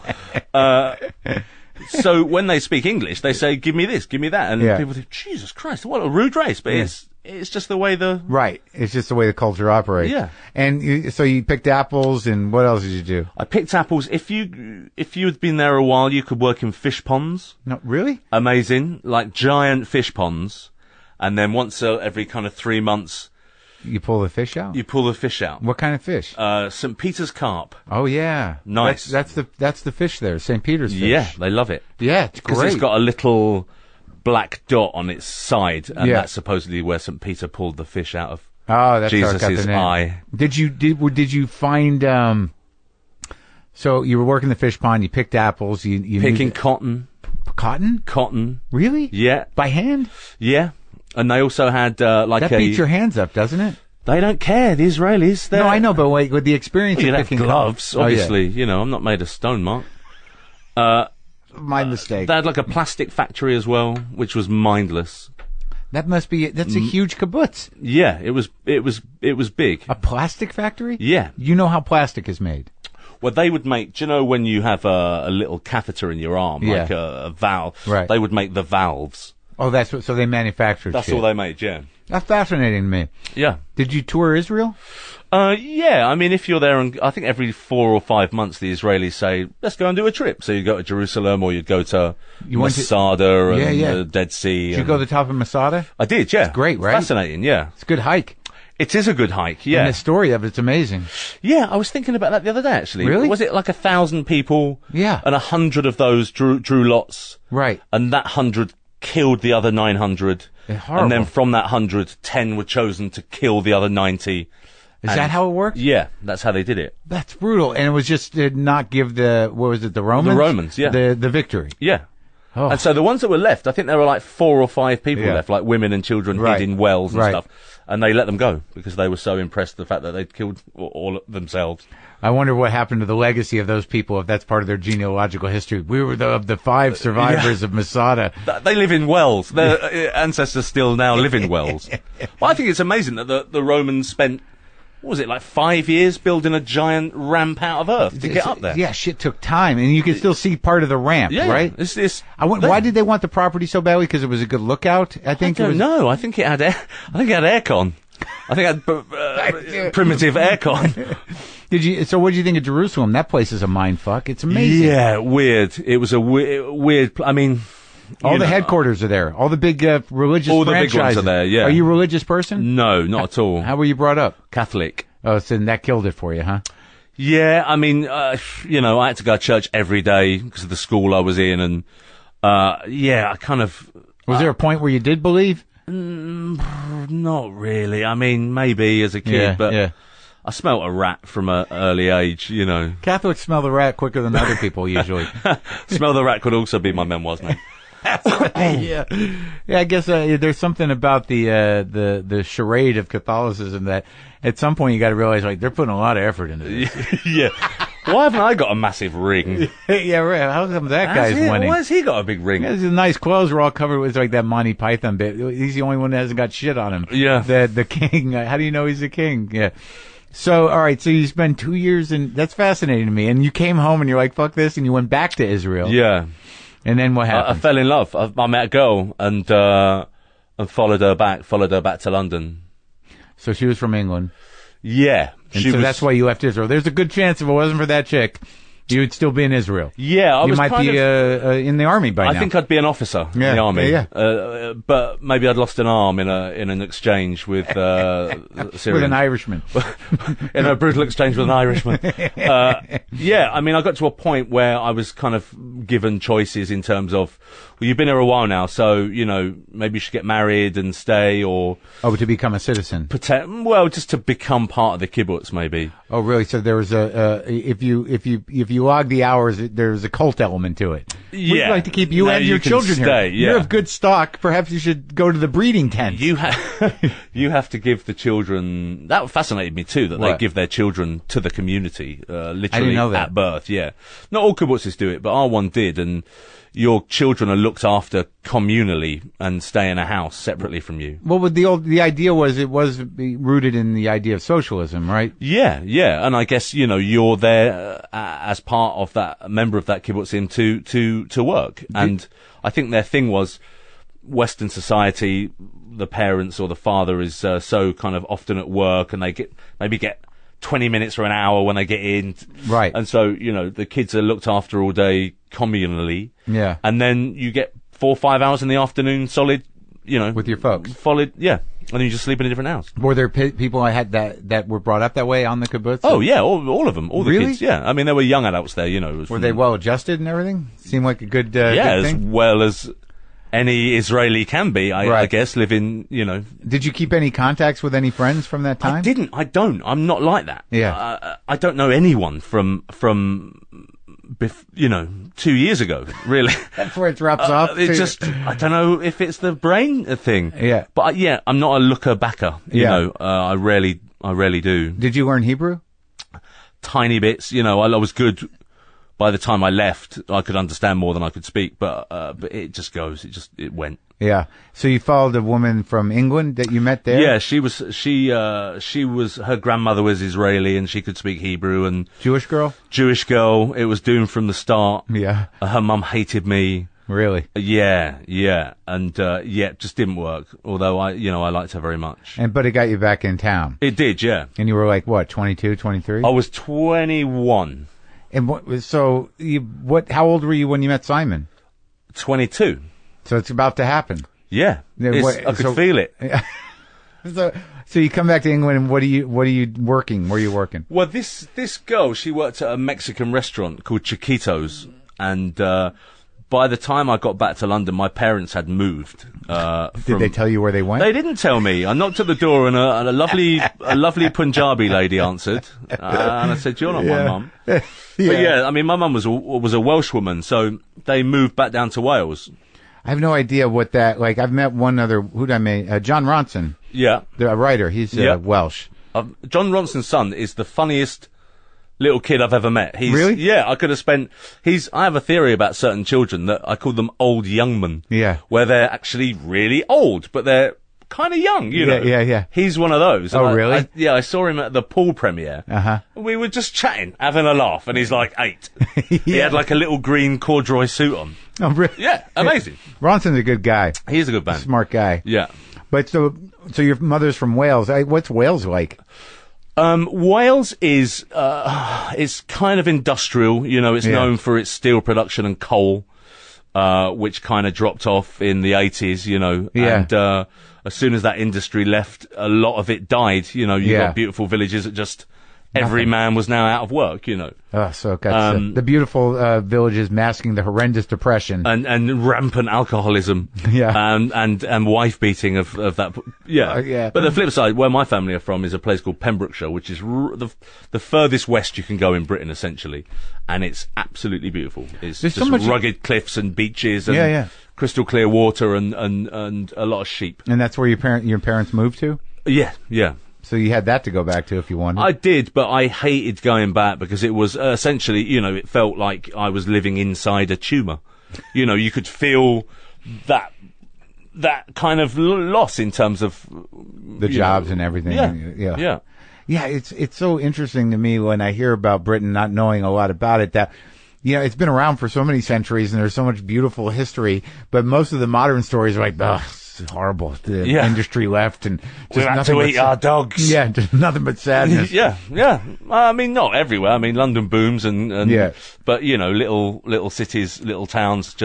So when they speak English, they say, "Give me this, give me that," and people think, "Jesus Christ, what a rude race!" But it's just the way right. It's just the way the culture operates. Yeah. And so you picked apples, and what else did you do? I picked apples. If you'd been there a while, you could work in fish ponds. No, really? Amazing, like giant fish ponds, and then once every kind of 3 months, you pull the fish out. What kind of fish? St. Peter's carp. Oh yeah, nice. That's the fish there, St. Peter's fish. Yeah, they love it. Yeah, it's great. Because it's got a little black dot on its side, and that's supposedly where St. Peter pulled the fish out of Jesus' eye. Did you find? So you were working the fish pond. You picked apples. You picking cotton. Cotton. Really? Yeah. By hand? Yeah. And they also had that beats your hands up, doesn't it? They don't care, the Israelis. No, I know, but wait, with the experience you of picking gloves, obviously. I'm not made of stone, Mark. My mistake. They had like a plastic factory as well, which was mindless. That's a huge kibbutz. Yeah, it was big. A plastic factory? Yeah. You know how plastic is made? Well, they would make, do you know when you have a little catheter in your arm, like a valve? Right. They would make the valves. Oh, so they manufactured That's shit. all they made, yeah. That's fascinating to me. Yeah. Did you tour Israel? Yeah. I mean, if you're there, and I think every 4 or 5 months the Israelis say, let's go and do a trip. So you go to Jerusalem, or you'd go to Masada and the Dead Sea. Did you go to the top of Masada? I did, yeah. It's great, right? Fascinating, yeah. It's a good hike. It is a good hike, yeah. And the story of it's amazing. Yeah, I was thinking about that the other day, actually. Really? Was it like 1,000 people? Yeah. And 100 of those drew lots. Right. And that 100 killed the other 900. And then from that 100, 10 were chosen to kill the other 90. Is that how it worked? Yeah, that's how they did it. That's brutal. And it was just to not give the Romans? The Romans, yeah. The victory. Yeah. Oh. And so the ones that were left, I think there were like 4 or 5 people left, like women and children hid in wells and stuff. And they let them go because they were so impressed with the fact that they'd killed all of themselves. I wonder what happened to the legacy of those people if that's part of their genealogical history. We were of the 5 survivors of Masada. They live in wells. Their ancestors still now live in wells. Well, I think it's amazing that the Romans spent, what was it, like 5 years building a giant ramp out of earth to get up there? Yeah, shit took time. And you can still see part of the ramp, right? Why did they want the property so badly? Because it was a good lookout? I don't know. I think it had aircon. I think it had primitive aircon. So what did you think of Jerusalem? That place is a mind fuck. It's amazing. Yeah, weird. It was a weird, I mean... All the headquarters are there. All the big religious all franchises. The big ones are there, yeah. Are you a religious person? No, not at all. How were you brought up? Catholic. Oh, so that killed it for you, huh? Yeah, I mean, I had to go to church every day because of the school I was in, and I kind of... Was there a point where you did believe? Not really. I mean, maybe as a kid, but I smelt a rat from an early age, Catholics smell the rat quicker than other people usually. Smell the rat could also be my memoir's name. Yeah. I guess there's something about the charade of Catholicism that at some point you got to realize like they're putting a lot of effort into this. Yeah. Why haven't I got a massive ring? Yeah, right. How come that guy's winning? Why has he got a big ring? His nice clothes were all covered with like that Monty Python bit. He's the only one that hasn't got shit on him. Yeah. The king. How do you know he's the king? Yeah. So, all right. So you spent 2 years that's fascinating to me. And you came home and you're like, fuck this. And you went back to Israel. Yeah. And then what happened? I fell in love. I met a girl and followed her back to London. So she was from England. Yeah. That's why you left Israel. There's a good chance if it wasn't for that chick, you would still be in Israel. Yeah, you might be in the army by now. I think I'd be an officer in the army. Yeah. But maybe I'd lost an arm in an exchange with with an Irishman. In a brutal exchange with an Irishman. Yeah, I mean, I got to a point where I was kind of given choices in terms of, well, you've been here a while now, so, maybe you should get married and stay, or... Oh, to become a citizen? Just to become part of the kibbutz, maybe. Oh, really? So there was if you log the hours, there's a cult element to it. Yeah. We'd like to keep you and your children stay, here. Yeah. You're of good stock. Perhaps you should go to the breeding tent. You have to give the children... That fascinated me, too, that they give their children to the community, literally I didn't know that. at birth, yeah. Not all kibbutzes do it, but our one did, and your children are looked after communally and stay in a house separately from you. Well, the idea was it was rooted in the idea of socialism, right? Yeah, and I guess you're there as part of that member of that kibbutzim to work, and I think their thing was Western society. The parents or the father is so kind of often at work, and they maybe get 20 minutes or an hour when they get in. Right. And so, the kids are looked after all day communally. Yeah. And then you get 4 or 5 hours in the afternoon solid, with your folks. Solid, yeah. And then you just sleep in a different house. Were there people I had that were brought up that way on the kibbutz? Oh, yeah, all of them. All the really? kids, yeah. I mean, there were young adults there, Were they well adjusted and everything? Seemed like a good good as thing? well as any Israeli can be, I guess, living, Did you keep any contacts with any friends from that time? I don't. I'm not like that. Yeah. I don't know anyone from 2 years ago, really. That's where it drops off. I don't know if it's the brain thing. Yeah. But I'm not a looker-backer. I rarely do. Did you learn Hebrew? Tiny bits. I was good. By the time I left, I could understand more than I could speak, but it just goes. It went. Yeah. So you followed a woman from England that you met there? Yeah, she was, her grandmother was Israeli and she could speak Hebrew and... Jewish girl? Jewish girl. It was doomed from the start. Yeah. Her mum hated me. Really? Yeah. And, it just didn't work. Although I liked her very much. But it got you back in town? It did, yeah. And you were like, what, 22, 23? I was 21. And how old were you when you met Simon? 22. So it's about to happen. Yeah. I could feel it. So you come back to England, and what are you working? Where are you working? Well, this girl, she worked at a Mexican restaurant called Chiquitos, and by the time I got back to London, my parents had moved. Did they tell you where they went? They didn't tell me. I knocked at the door, and a lovely Punjabi lady answered, and I said, "You're not my mum." Yeah. But I mean, my mum was a Welsh woman, so they moved back down to Wales. I have no idea what that, like, I've met one other, who'd I meet? John Ronson. Yeah. The writer. He's Welsh. John Ronson's son is the funniest little kid I've ever met. Really? Yeah, I could have spent, I have a theory about certain children that I call them old young men. Yeah. Where they're actually really old, but they're kind of young, know. Yeah. He's one of those. Oh, really? I saw him at the Paul premiere. Uh-huh. We were just chatting, having a laugh, and he's like 8. He had like a little green corduroy suit on. Oh, really? Yeah, amazing. Ronson's a good guy. He's a good man. Smart guy. Yeah. But so your mother's from Wales. What's Wales like? Wales is it's kind of industrial. It's known for its steel production and coal, which kind of dropped off in the 80s. And as soon as that industry left, a lot of it died. You got beautiful villages that just every man was now out of work. Oh, so it got the beautiful villages masking the horrendous depression and rampant alcoholism. Yeah. And wife beating of that. Yeah. Yeah. But the flip side, where my family are from, is a place called Pembrokeshire, which is the furthest west you can go in Britain, essentially, and it's absolutely beautiful. It's just rugged cliffs and beaches and crystal clear water and a lot of sheep. And that's where your parents moved to? Yeah. So you had that to go back to if you wanted. I did, but I hated going back because it was essentially, it felt like I was living inside a tumour. You could feel that kind of loss in terms of the jobs and everything. Yeah. Yeah, it's so interesting to me when I hear about Britain, not knowing a lot about it, that it's been around for so many centuries and there's so much beautiful history, but most of the modern stories are like, ugh, it's horrible. The industry left and we had to eat our dogs. Yeah, just nothing but sadness. Yeah. I mean, not everywhere. I mean, London booms and but little cities, little towns,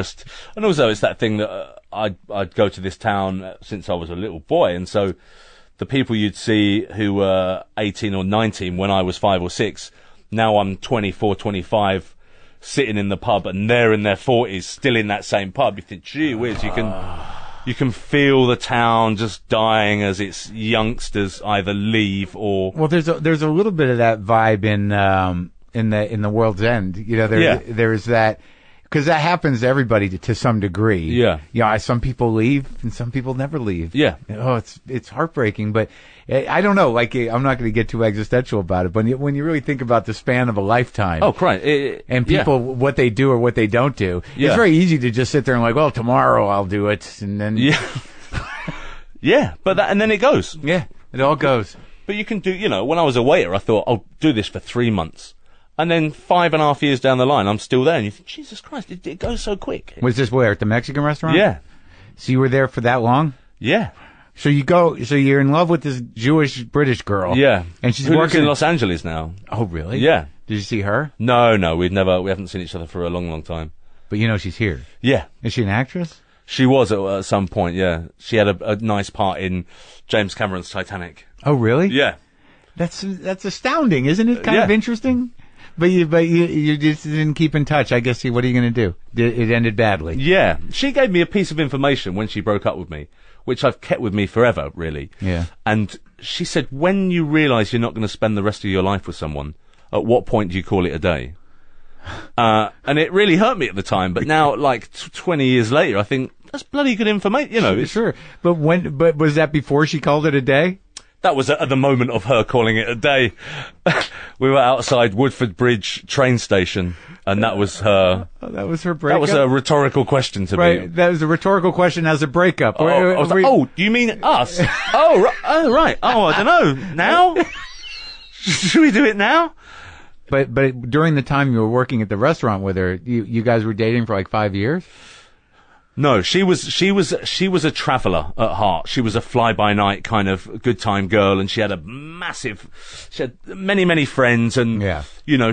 and also it's that thing that I'd go to this town since I was a little boy, and so the people you'd see who were 18 or 19 when I was 5 or 6, now I'm 24, 25, sitting in the pub, and they're in their 40s, still in that same pub. You think, gee whiz, you can feel the town just dying as its youngsters either leave or. Well, there's a little bit of that vibe in the World's End. There's that. Because that happens to everybody to some degree. Yeah. Some people leave and some people never leave. Yeah. Oh, it's heartbreaking, but I don't know. Like, I'm not going to get too existential about it, but when you really think about the span of a lifetime. Oh, right. And people, what they do or what they don't do. Yeah. It's very easy to just sit there and like, well, tomorrow I'll do it. And then. Yeah. Yeah. And then it goes. Yeah. It all goes. But you can do, when I was a waiter, I thought, I'll do this for 3 months. And then 5.5 years down the line, I'm still there. And you think, Jesus Christ, it goes so quick. Was this where? At the Mexican restaurant? Yeah. So you were there for that long? Yeah. So you're in love with this Jewish British girl. Yeah. And she's Who lives working in Los Angeles now. Oh, really? Yeah. Did you see her? No, we haven't seen each other for a long, long time. But she's here. Yeah. Is she an actress? She was at some point, yeah. She had a nice part in James Cameron's Titanic. Oh, really? Yeah. That's astounding, isn't it? Kind of interesting. But you just didn't keep in touch. I guess. What are you going to do? It ended badly. Yeah. She gave me a piece of information when she broke up with me, which I've kept with me forever, really. Yeah. And she said, when you realise you're not going to spend the rest of your life with someone, at what point do you call it a day? And it really hurt me at the time. But now, 20 years later, I think that's bloody good information. Sure. But was that before she called it a day? That was at the moment of her calling it a day. We were outside Woodford Bridge train station, and that was her. Oh, that was her breakup. That was a rhetorical question to me. That was a rhetorical question as a breakup. I was like, do you mean us? Right. Oh, I don't know. Now? Should we do it now? But during the time you were working at the restaurant with her, you guys were dating for 5 years? No, she was a traveller at heart. She was a fly-by-night kind of good time girl, and she had many, many friends, and,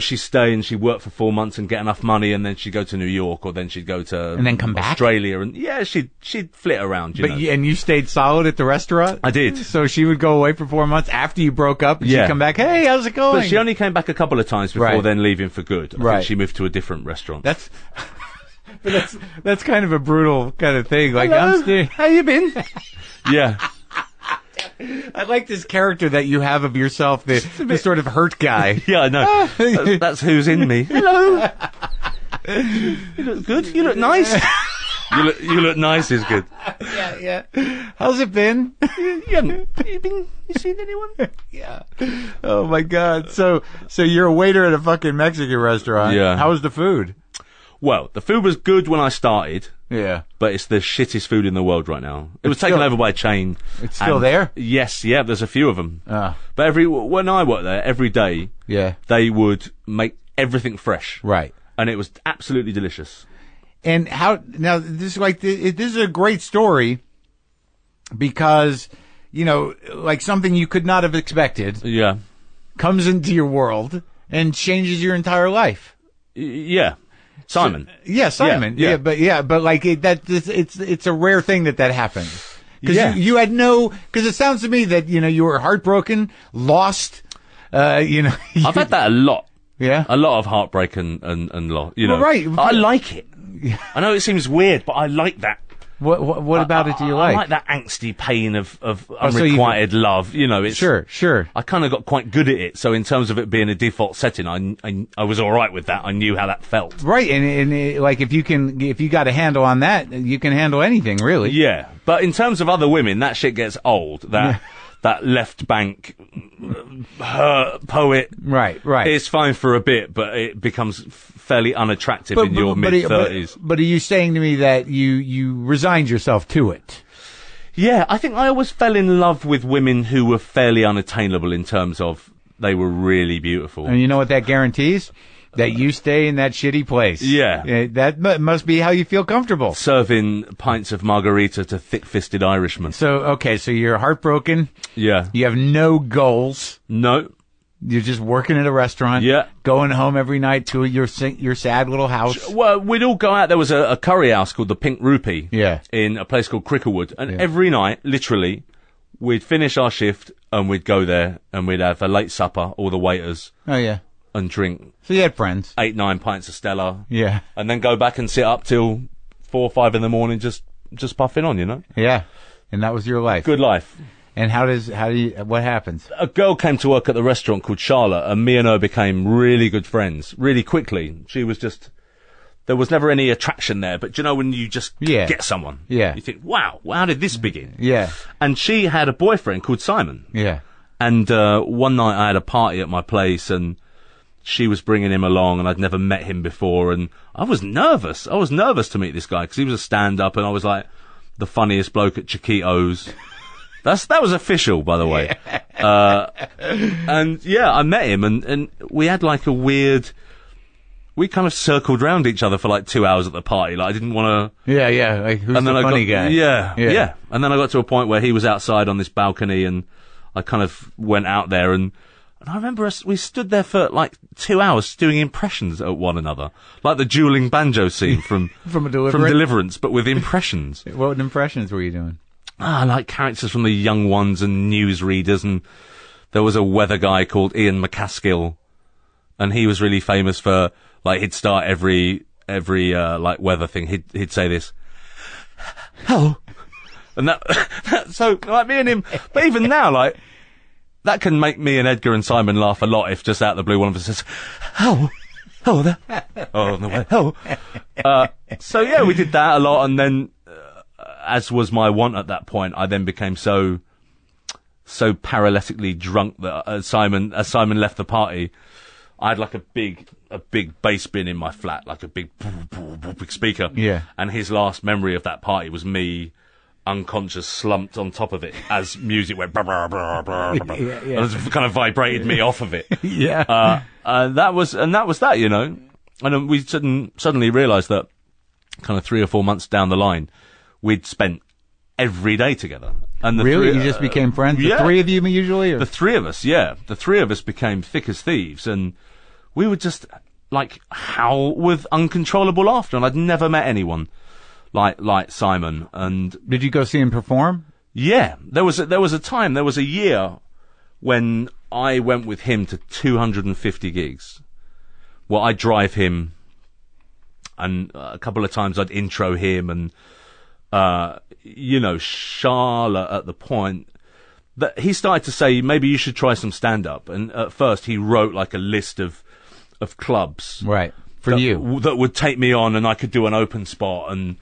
she'd stay and she'd work for 4 months and get enough money, and then she'd go to New York, or then she'd go to and then come back? Australia, and she'd flit around, And you stayed solid at the restaurant? I did. So she would go away for 4 months after you broke up, and she'd come back, hey, how's it going? But she only came back a couple of times before then leaving for good. I think she moved to a different restaurant. But that's kind of a brutal kind of thing. Like, hello, how you been? Yeah. I like this character that you have of yourself, the sort of hurt guy. Yeah, I know. That's who's in me. Hello. You look good. You look nice. You look nice is good. Yeah. How's it been? You seen anyone? Yeah. Oh my God. So you're a waiter at a fucking Mexican restaurant. Yeah. How was the food? Well, the food was good when I started. Yeah. But it's the shittest food in the world right now. It was taken over by a chain. It's still there? Yes, yeah, there's a few of them. But when I worked there, every day, they would make everything fresh. Right. And it was absolutely delicious. And now this is a great story because, something you could not have expected. Yeah. Comes into your world and changes your entire life. Yeah. Simon. Simon. Yeah. But it's a rare thing that happens. Because you had because it sounds to me that, you were heartbroken, lost, I've had that a lot. Yeah. A lot of heartbreak and loss, Well, right. I like it. I know it seems weird, but I like that. What about it do you like? I like that angsty pain of unrequited love. It's sure. I kind of got quite good at it. So in terms of it being a default setting, I was all right with that. I knew how that felt. Right, and if you got a handle on that, you can handle anything, really. Yeah, But in terms of other women, that shit gets old. That left bank poet. Right. It's fine for a bit, but it becomes fairly unattractive in your mid-30s. But are you saying to me that you resigned yourself to it? Yeah, I think I always fell in love with women who were fairly unattainable in terms of they were really beautiful. And you know what that guarantees? That you stay in that shitty place. Yeah. That must be how you feel comfortable. Serving pints of margarita to thick-fisted Irishmen. So you're heartbroken. Yeah. You have no goals. No. You're just working at a restaurant. Yeah. Going home every night to your sad little house. Well, we'd all go out. There was a curry house called the Pink Rupee. Yeah. In a place called Cricklewood. And every night, literally, we'd finish our shift and we'd go there and we'd have a late supper, all the waiters. Oh, yeah. And drink. So you had friends. 8-9 pints of Stella. Yeah. And then go back and sit up till 4 or 5 in the morning just puffing on, you know? Yeah. And that was your life. Good life. And what happens? A girl came to work at the restaurant called Charlotte, and me and her became really good friends really quickly. She was there was never any attraction there, but you know when you just get someone? Yeah. You think, wow, how did this begin? Yeah. And she had a boyfriend called Simon. Yeah. And one night I had a party at my place, and she was bringing him along, and I'd never met him before, and I was nervous. I was nervous to meet this guy, because he was a stand-up, and I was like the funniest bloke at Chiquitos. That was official, by the way. And yeah, I met him, and we had like we kind of circled round each other for like 2 hours at the party. Like I didn't want to. Yeah. Like who's the funny guy? Yeah. And then I got to a point where he was outside on this balcony, and I kind of went out there, and I remember we stood there for like 2 hours doing impressions at one another, like the dueling banjo scene from Deliverance, but with impressions. What impressions were you doing? Like characters from the Young Ones and newsreaders, and there was a weather guy called Ian McCaskill, and he was really famous for, like, he'd start every like weather thing, he'd say this, hello, and that so like me and him, but even now, like, that can make me and Edgar and Simon laugh a lot if just out of the blue one of us says, hello there, oh no way, hello. So yeah, we did that a lot, and then as was my want at that point, I then became so paralytically drunk that as Simon left the party, I had like a big bass bin in my flat, like a big speaker. Yeah. And his last memory of that party was me unconscious, slumped on top of it as music went and it kind of vibrated me off of it. Yeah. That was that, you know. And then we suddenly realised that kind of 3 or 4 months down the line, we'd spent every day together. And you just became friends? Yeah. The three of you usually? Or? The three of us, yeah. The three of us became thick as thieves, and we would just, like, howl with uncontrollable laughter, and I'd never met anyone like Simon. And did you go see him perform? Yeah. There was a year when I went with him to 250 gigs. Well, I'd drive him, and a couple of times I'd intro him, and Charlotte at the point that he started to say, maybe you should try some stand-up. And at first he wrote like a list of clubs. Right. That would take me on, and I could do an open spot. And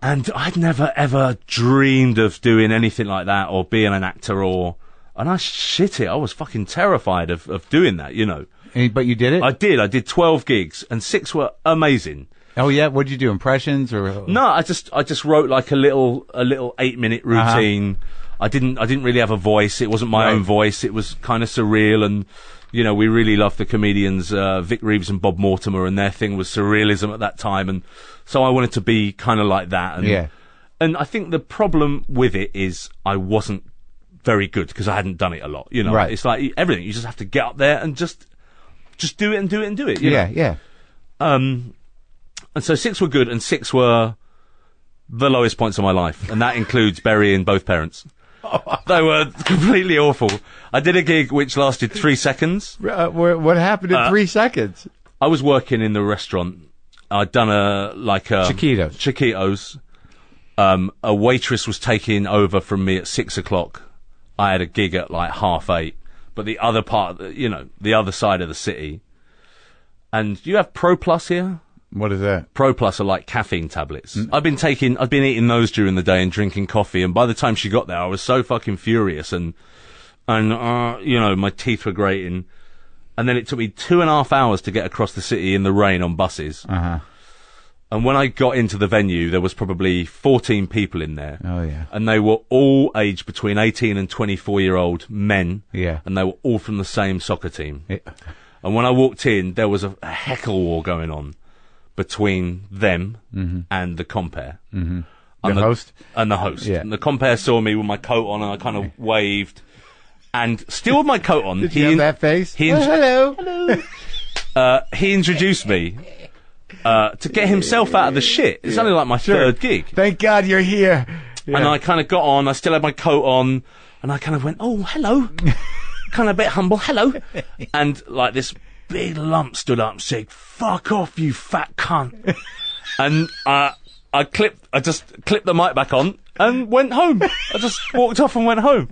I'd never ever dreamed of doing anything like that or being an actor and I shit it. I was fucking terrified of doing that, you know. But you did it? I did 12 gigs, and 6 were amazing. Oh yeah, what did you do? Impressions or? No, I just wrote like a little 8-minute routine. I didn't really have a voice. It wasn't my own voice. It was kind of surreal, and you know, we really loved the comedians Vic Reeves and Bob Mortimer, and their thing was surrealism at that time, and so I wanted to be kind of like that. And, and I think the problem with it is I wasn't very good because I hadn't done it a lot. You know, it's like everything. You just have to get up there and just do it and do it and do it. You know? And so 6 were good, and 6 were the lowest points of my life, and that includes burying both parents. They were completely awful. I did a gig which lasted 3 seconds. What happened in 3 seconds? I was working in the restaurant. I'd done Chiquitos. A waitress was taking over from me at 6 o'clock. I had a gig at like 8:30, but the other part, the other side of the city. And do you have Pro Plus here? What is that? Pro Plus are like caffeine tablets. I've been eating those during the day and drinking coffee, and by the time she got there, I was so fucking furious, and my teeth were grating. And then it took me 2.5 hours to get across the city in the rain on buses. Uh-huh. And when I got into the venue, there was probably 14 people in there. Oh, yeah. And they were all aged between 18 and 24-year-old men. Yeah. And they were all from the same soccer team. Yeah. And when I walked in, there was a heckle war going on between them and the compere. Mm-hmm. And the host? And the host. Yeah. And the compere saw me with my coat on, and I kind of waved. And still with my coat on. Did you have that face? Hello. Hello. He introduced me to get himself out of the shit. It's only like my third gig. Thank God you're here. Yeah. And I kind of got on. I still had my coat on. And I kind of went, oh, hello. Kind of a bit humble. Hello. And like this big lump stood up and said, fuck off, you fat cunt. And I just clipped the mic back on and went home. I just walked off and went home.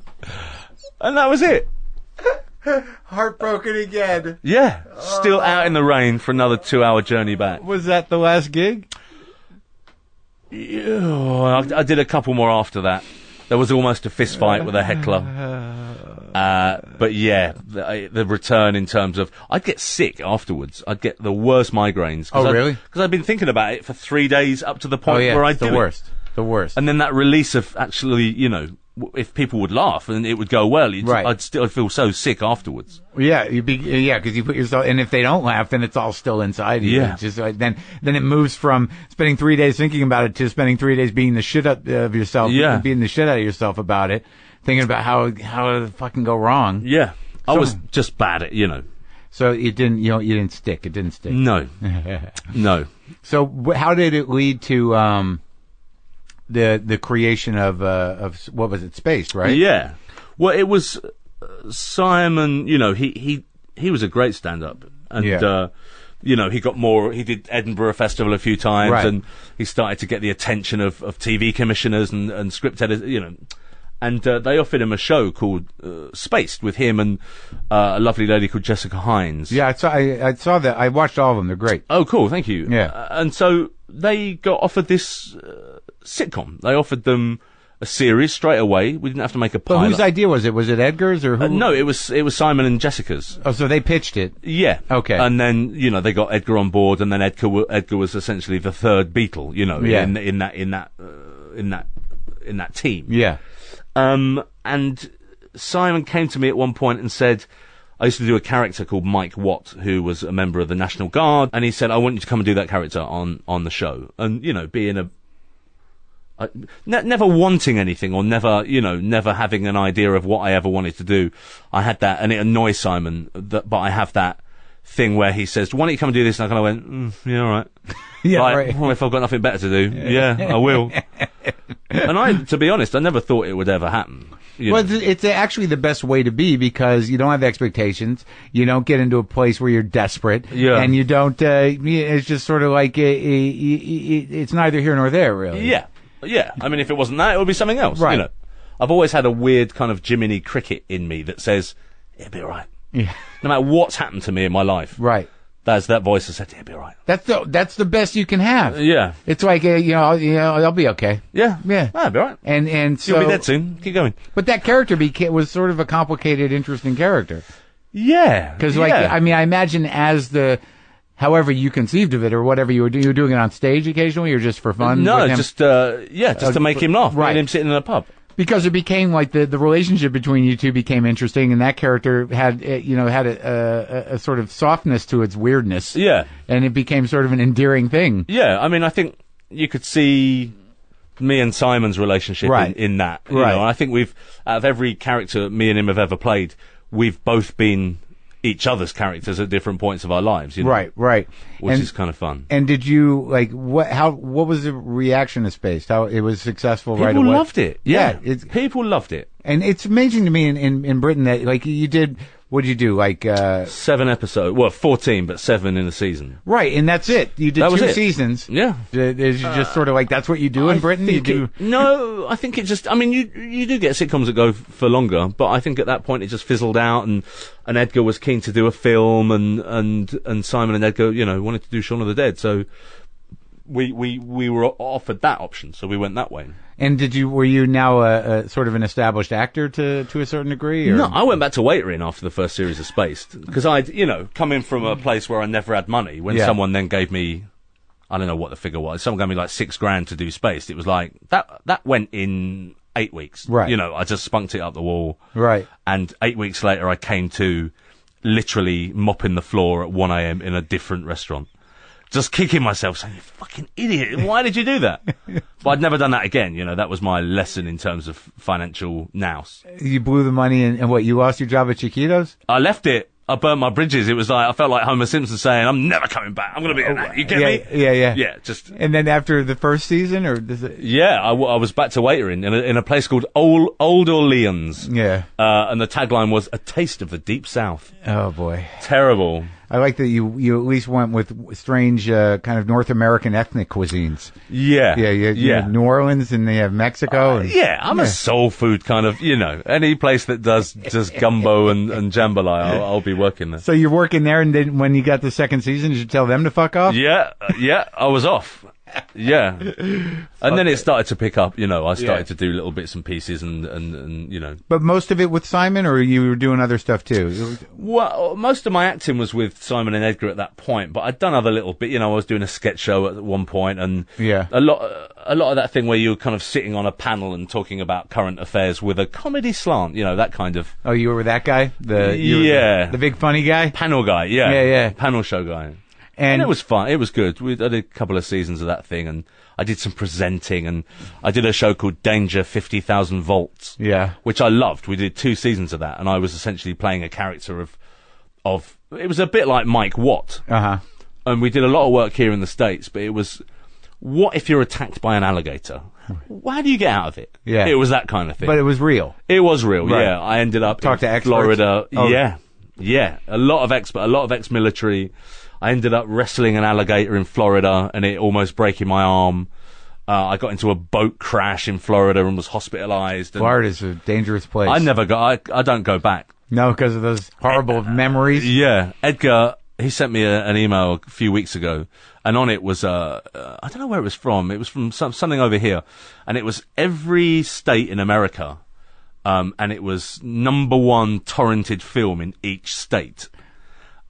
And that was it. Heartbroken again. Yeah. Still out in the rain for another 2-hour journey back. Was that the last gig? Yeah, I did a couple more after that. There was almost a fist fight with a heckler. But yeah, the return in terms of... I'd get sick afterwards. I'd get the worst migraines. Oh, really? Because I'd been thinking about it for 3 days up to the point where I'd do it. The worst. And then that release of actually, if people would laugh and it would go well, I'd feel so sick afterwards. Yeah, because you put yourself, and if they don't laugh, then it's all still inside you. Yeah. It's just then it moves from spending 3 days thinking about it to spending 3 days beating the shit out of yourself. Yeah. Beating the shit out of yourself about it, thinking about how it fucking go wrong. Yeah. I was just bad at, So it didn't, you didn't stick. It didn't stick. No. No. So how did it lead to, the creation of what was it, Spaced, right? Yeah. Well, it was Simon. He was a great stand-up, and he did Edinburgh Festival a few times, right. And he started to get the attention of TV commissioners and script editors, and they offered him a show called Spaced with him and a lovely lady called Jessica Hines. Yeah, I saw that. I watched all of them. They're great. Oh, cool. Thank you. Yeah. And so they got offered this sitcom. They offered them a series straight away. We didn't have to make a pilot. But whose idea was it? Was it Edgar's or who? No, it was Simon and Jessica's. Oh, so they pitched it. Yeah. Okay. And then they got Edgar on board, and then Edgar was essentially the third Beatle. In that team. Yeah. And Simon came to me at one point and said, I used to do a character called Mike Watt, who was a member of the National Guard, and he said, I want you to come and do that character on the show. And, being never wanting anything or never having an idea of what I ever wanted to do. I had that, and it annoys Simon, but I have that thing where he says, why don't you come and do this? And I kind of went, yeah, all right. Yeah, right. Well, if I've got nothing better to do, yeah, I will. And to be honest, I never thought it would ever happen. It's actually the best way to be, because you don't have expectations. You don't get into a place where you're desperate. Yeah. And you don't, it's just sort of like, it's neither here nor there, really. Yeah. Yeah. I mean, if it wasn't that, it would be something else. Right. I've always had a weird kind of Jiminy Cricket in me that says, it'll be all right. Yeah. No matter what's happened to me in my life. Right. That's that voice that said, it'll be all right. That's the best you can have. Yeah. It's like, I'll be okay. Yeah. Yeah. I'll be all right. And so. You'll be dead soon. Keep going. But that character was sort of a complicated, interesting character. Yeah. Because, I imagine however you conceived of it or whatever you were doing it on stage occasionally or just for fun? No, just to make him laugh. Right. And him sitting in a pub. Because it became like the relationship between you two became interesting, and that character had a sort of softness to its weirdness. Yeah. And it became sort of an endearing thing. Yeah, I mean, I think you could see me and Simon's relationship in that. Right. And I think out of every character me and him have ever played, we've both been each other's characters at different points of our lives. Right. Which is kind of fun. And did you what was the reaction to Spaced? How it was successful right away? People loved it. Yeah. People loved it. And it's amazing to me in Britain that, like, you did, what did you do? Like, 7 episodes. Well, 14, but 7 in a season. right, and that's it. You did 2 seasons. Yeah. Is just sort of like, that's what you do in Britain? You do. No, I think it just, I mean, you do get sitcoms that go for longer, but I think at that point it just fizzled out, and Edgar was keen to do a film, and Simon and Edgar, wanted to do Shaun of the Dead, so we were offered that option, so we went that way. And were you now a sort of an established actor to a certain degree? Or? No, I went back to waitering after the first series of Spaced, because I'd, come in from a place where I never had money. When someone then gave me, I don't know what the figure was, someone gave me like $6,000 to do Spaced. It was like, that went in 8 weeks. Right. I just spunked it up the wall. Right. And 8 weeks later, I came to literally mopping the floor at 1 a.m. in a different restaurant. Just kicking myself, saying, "You fucking idiot! Why did you do that?" But I'd never done that again. That was my lesson in terms of financial nous. You blew the money, and what? You lost your job at Chiquitos? I left it. I burnt my bridges. It was like I felt like Homer Simpson saying, "I'm never coming back. I'm going to be an actor." You get me? Yeah. Yeah. Just. And then after the first season, or does it? Yeah, I was back to waitering in a place called Old Orleans. Yeah. And the tagline was "A taste of the Deep South." Oh boy. Terrible. I like that you at least went with strange kind of North American ethnic cuisines. Yeah. You have New Orleans and they have Mexico. I'm a soul food kind of, any place that does gumbo and jambalaya, I'll be working there. So you're working there, and then when you got the second season, did you tell them to fuck off? Yeah, I was off. Yeah. And then it started to pick up, I started to do little bits and pieces and. But most of it with Simon, or you were doing other stuff too? Well, most of my acting was with Simon and Edgar at that point, but I'd done other little bit, I was doing a sketch show at one point, and a lot of that thing where you're kind of sitting on a panel and talking about current affairs with a comedy slant, that kind of. Oh, you were that guy? The big funny guy? Panel guy, yeah. Yeah. Panel show guy. And it was fun. It was good. I did a couple of seasons of that thing, and I did some presenting, and I did a show called Danger 50,000 Volts. Yeah. Which I loved. We did 2 seasons of that, and I was essentially playing a character of it was a bit like Mike Watt. Uh-huh. And we did a lot of work here in the States, but it was, what if you're attacked by an alligator? How do you get out of it? Yeah. It was that kind of thing. But it was real. It was real, right. Yeah. I ended up Talk in to Florida. Oh. Yeah. A lot of ex-military. I ended up wrestling an alligator in Florida and it almost breaking my arm. I got into a boat crash in Florida and was hospitalized. Florida's a dangerous place. I don't go back. No, because of those horrible memories? Yeah. Edgar, he sent me an email a few weeks ago, and on it was, I don't know where it was from. It was from something over here. And it was every state in America, and it was #1 torrented film in each state.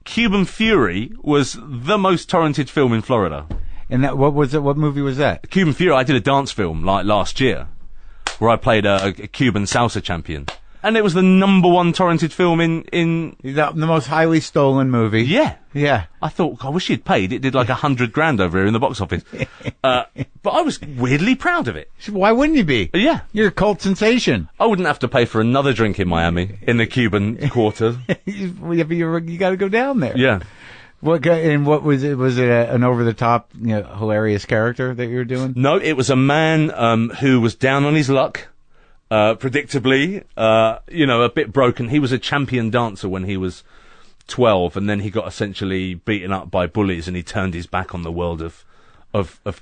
Cuban Fury was the most torrented film in Florida. And that, what was it? What movie was that? Cuban Fury, I did a dance film like last year, where I played a Cuban salsa champion. And it was the #1 torrented film in the most highly stolen movie. Yeah. I thought, I wish he'd paid. It did like $100,000 over here in the box office. But I was weirdly proud of it. Why wouldn't you be? Yeah. You're a cult sensation. I wouldn't have to pay for another drink in Miami, in the Cuban Quarter. You got to go down there. Yeah. What was it? Was it an over-the-top, hilarious character that you were doing? No, it was a man who was down on his luck. Predictably, a bit broken. He was a champion dancer when he was 12, and then he got essentially beaten up by bullies, and he turned his back on the world of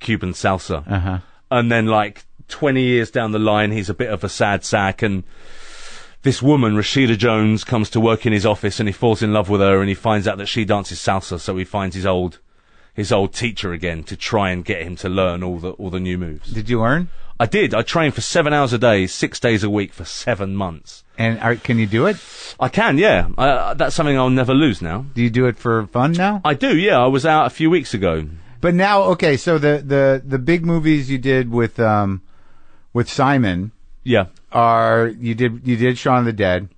Cuban salsa. Uh-huh. And then, like 20 years down the line, he's a bit of a sad sack, and this woman, Rashida Jones, comes to work in his office, and he falls in love with her, and he finds out that she dances salsa, so he finds his old teacher again to try and get him to learn all the new moves. Did you learn? I did. I trained for 7 hours a day, 6 days a week for 7 months. And can you do it? I can, yeah. That's something I'll never lose now. Do you do it for fun now? I do, yeah. I was out a few weeks ago. But now, okay, so the big movies you did with Simon, yeah, you did Shaun of the Dead,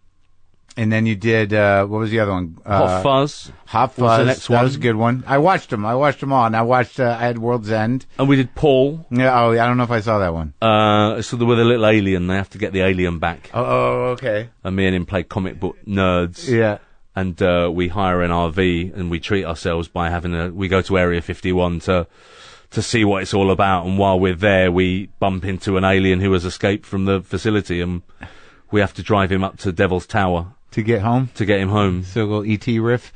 and then you did what was the other one? Hot Fuzz. Hot Fuzz. Was the next one. That was a good one. I watched them all. And I had World's End. And we did Paul. Yeah. Oh, I don't know if I saw that one. So with a little alien, they have to get the alien back. Oh, okay. And me and him play comic book nerds. Yeah. And we hire an RV and we treat ourselves by we go to Area 51 to see what it's all about. And while we're there, we bump into an alien who has escaped from the facility, and we have to drive him up to Devil's Tower To get home? to get him home. So a little E.T. riff.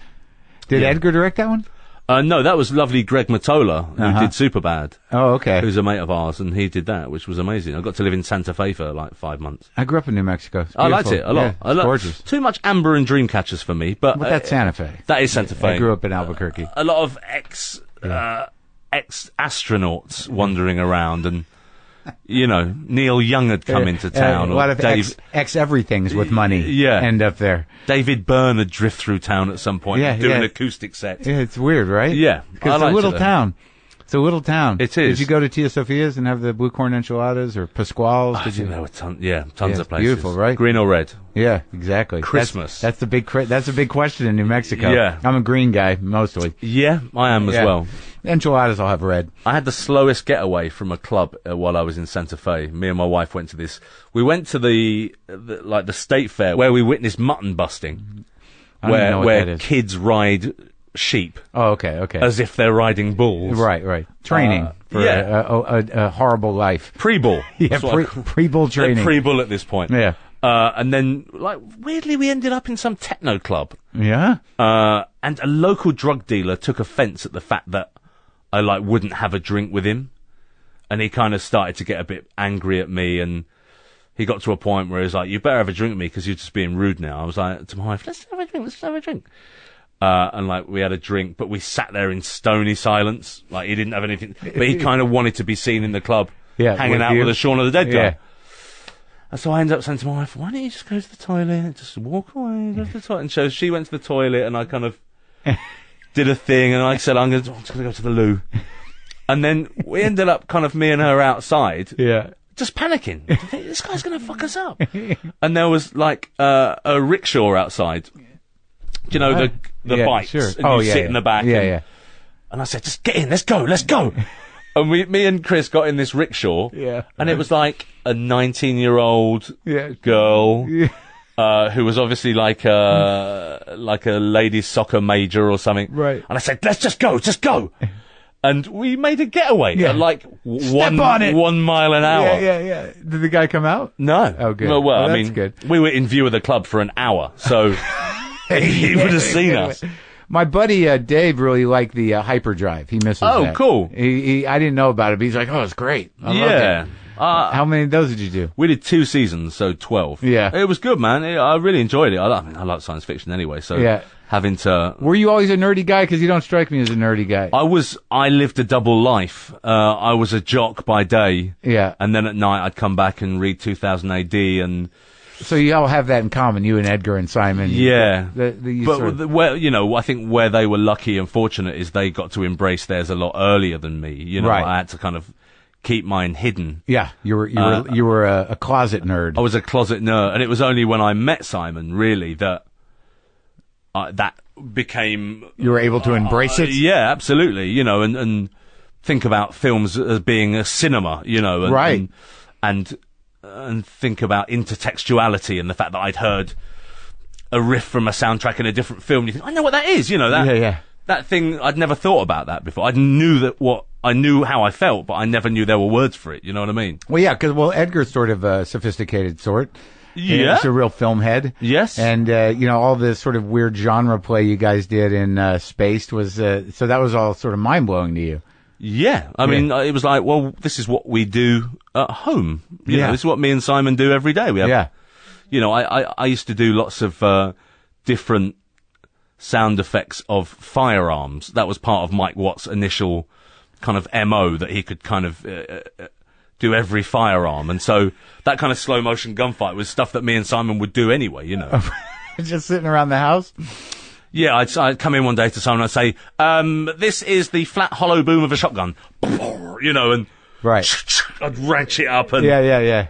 Did Edgar direct that one? No, that was lovely Greg Mottola, who did Superbad. Oh, okay. Who's a mate of ours, and he did that, which was amazing. I got to live in Santa Fe for like 5 months. I grew up in New Mexico. I liked it a lot. Yeah, it's gorgeous. Too much Amber and Dreamcatchers for me, but That's Santa Fe. that is Santa Fe. I grew up in Albuquerque. A lot of ex-astronauts wandering around, and Neil Young had come into town. A lot of ex-everythings with money end up there. David Byrne had drift through town at some point doing acoustic sets. Yeah, it's weird, right? Yeah. Because it's a little town. It's a little town. It is. Did you go to Tia Sofia's and have the blue corn enchiladas or Pasquale's? I think there were tons of places. Beautiful, right? Green or red? Yeah, exactly. Christmas. That's the big. That's a big question in New Mexico. Yeah. I'm a green guy mostly. Yeah, I am as well. Enchiladas, I'll have red. I had the slowest getaway from a club while I was in Santa Fe. Me and my wife went to this. We went to the state fair where we witnessed mutton busting, where kids ride sheep. Oh, okay. As if they're riding bulls. Right. Training for a horrible life. Pre-bull. Yeah, pre-bull training. They're pre-bull at this point. Yeah. And then, weirdly, we ended up in some techno club. Yeah. And a local drug dealer took offence at the fact that I wouldn't have a drink with him, and he kind of started to get a bit angry at me, and he got to a point where he was like, "You better have a drink with me because you're just being rude now." I was like to my wife, "Let's have a drink." And we had a drink, but we sat there in stony silence. He didn't have anything, but he kind of wanted to be seen in the club, hanging out with a Shaun of the Dead guy. And so I ended up saying to my wife, "Why don't you just go to the toilet, just walk away, go to the toilet?" And so she went to the toilet, and I kind of did a thing, and I said, I'm just going to go to the loo. And then we ended up kind of me and her outside, just panicking. This guy's going to fuck us up. And there was a rickshaw outside. Do you know the bikes? Sure. And you sit in the back. Yeah. And I said, just get in, let's go. And me and Chris got in this rickshaw. Yeah. And it was like a 19-year-old girl. Yeah. Who was obviously like a ladies' soccer major or something. Right. And I said, let's just go. And we made a getaway at 1 mile an hour. Yeah. Did the guy come out? No. Oh, good. Well, that's good. We were in view of the club for an hour, so he would have seen us. My buddy Dave really liked the hyperdrive. He misses that. Oh, cool. I didn't know about it, but he's like, "Oh, it's great. I love it." How many of those did you do? We did 2 seasons, so 12. Yeah. It was good, man. I really enjoyed it. I like science fiction anyway, so having to... Were you always a nerdy guy? Because you don't strike me as a nerdy guy. I lived a double life. I was a jock by day. Yeah. And then at night I'd come back and read 2000 AD and... So you all have that in common, you and Edgar and Simon. Yeah. I think where they were lucky and fortunate is they got to embrace theirs a lot earlier than me. Right. I had to kind of keep mine hidden. Yeah, you were a closet nerd. I was a closet nerd, and it was only when I met Simon, really, that that became... You were able to embrace it? Yeah, absolutely, and think about films as being a cinema, right. And think about intertextuality and the fact that I'd heard a riff from a soundtrack in a different film. You think, I know what that is, that thing. I'd never thought about that before. I knew how I felt, but I never knew there were words for it. You know what I mean? Well, yeah, because Edgar's sort of a sophisticated sort. Yeah, he's a real film head. Yes, and all this sort of weird genre play you guys did in Spaced was so that was all sort of mind blowing to you. Yeah, I mean, it was like, well, this is what we do at home. You know, this is what me and Simon do every day. We have, I used to do lots of different sound effects of firearms. That was part of Mike Watt's initial kind of MO, that he could kind of do every firearm. And so that kind of slow motion gunfight was stuff that me and Simon would do anyway, Just sitting around the house? Yeah, I'd come in one day to someone and I'd say, this is the flat hollow boom of a shotgun, and right. I'd wrench it up and... Yeah.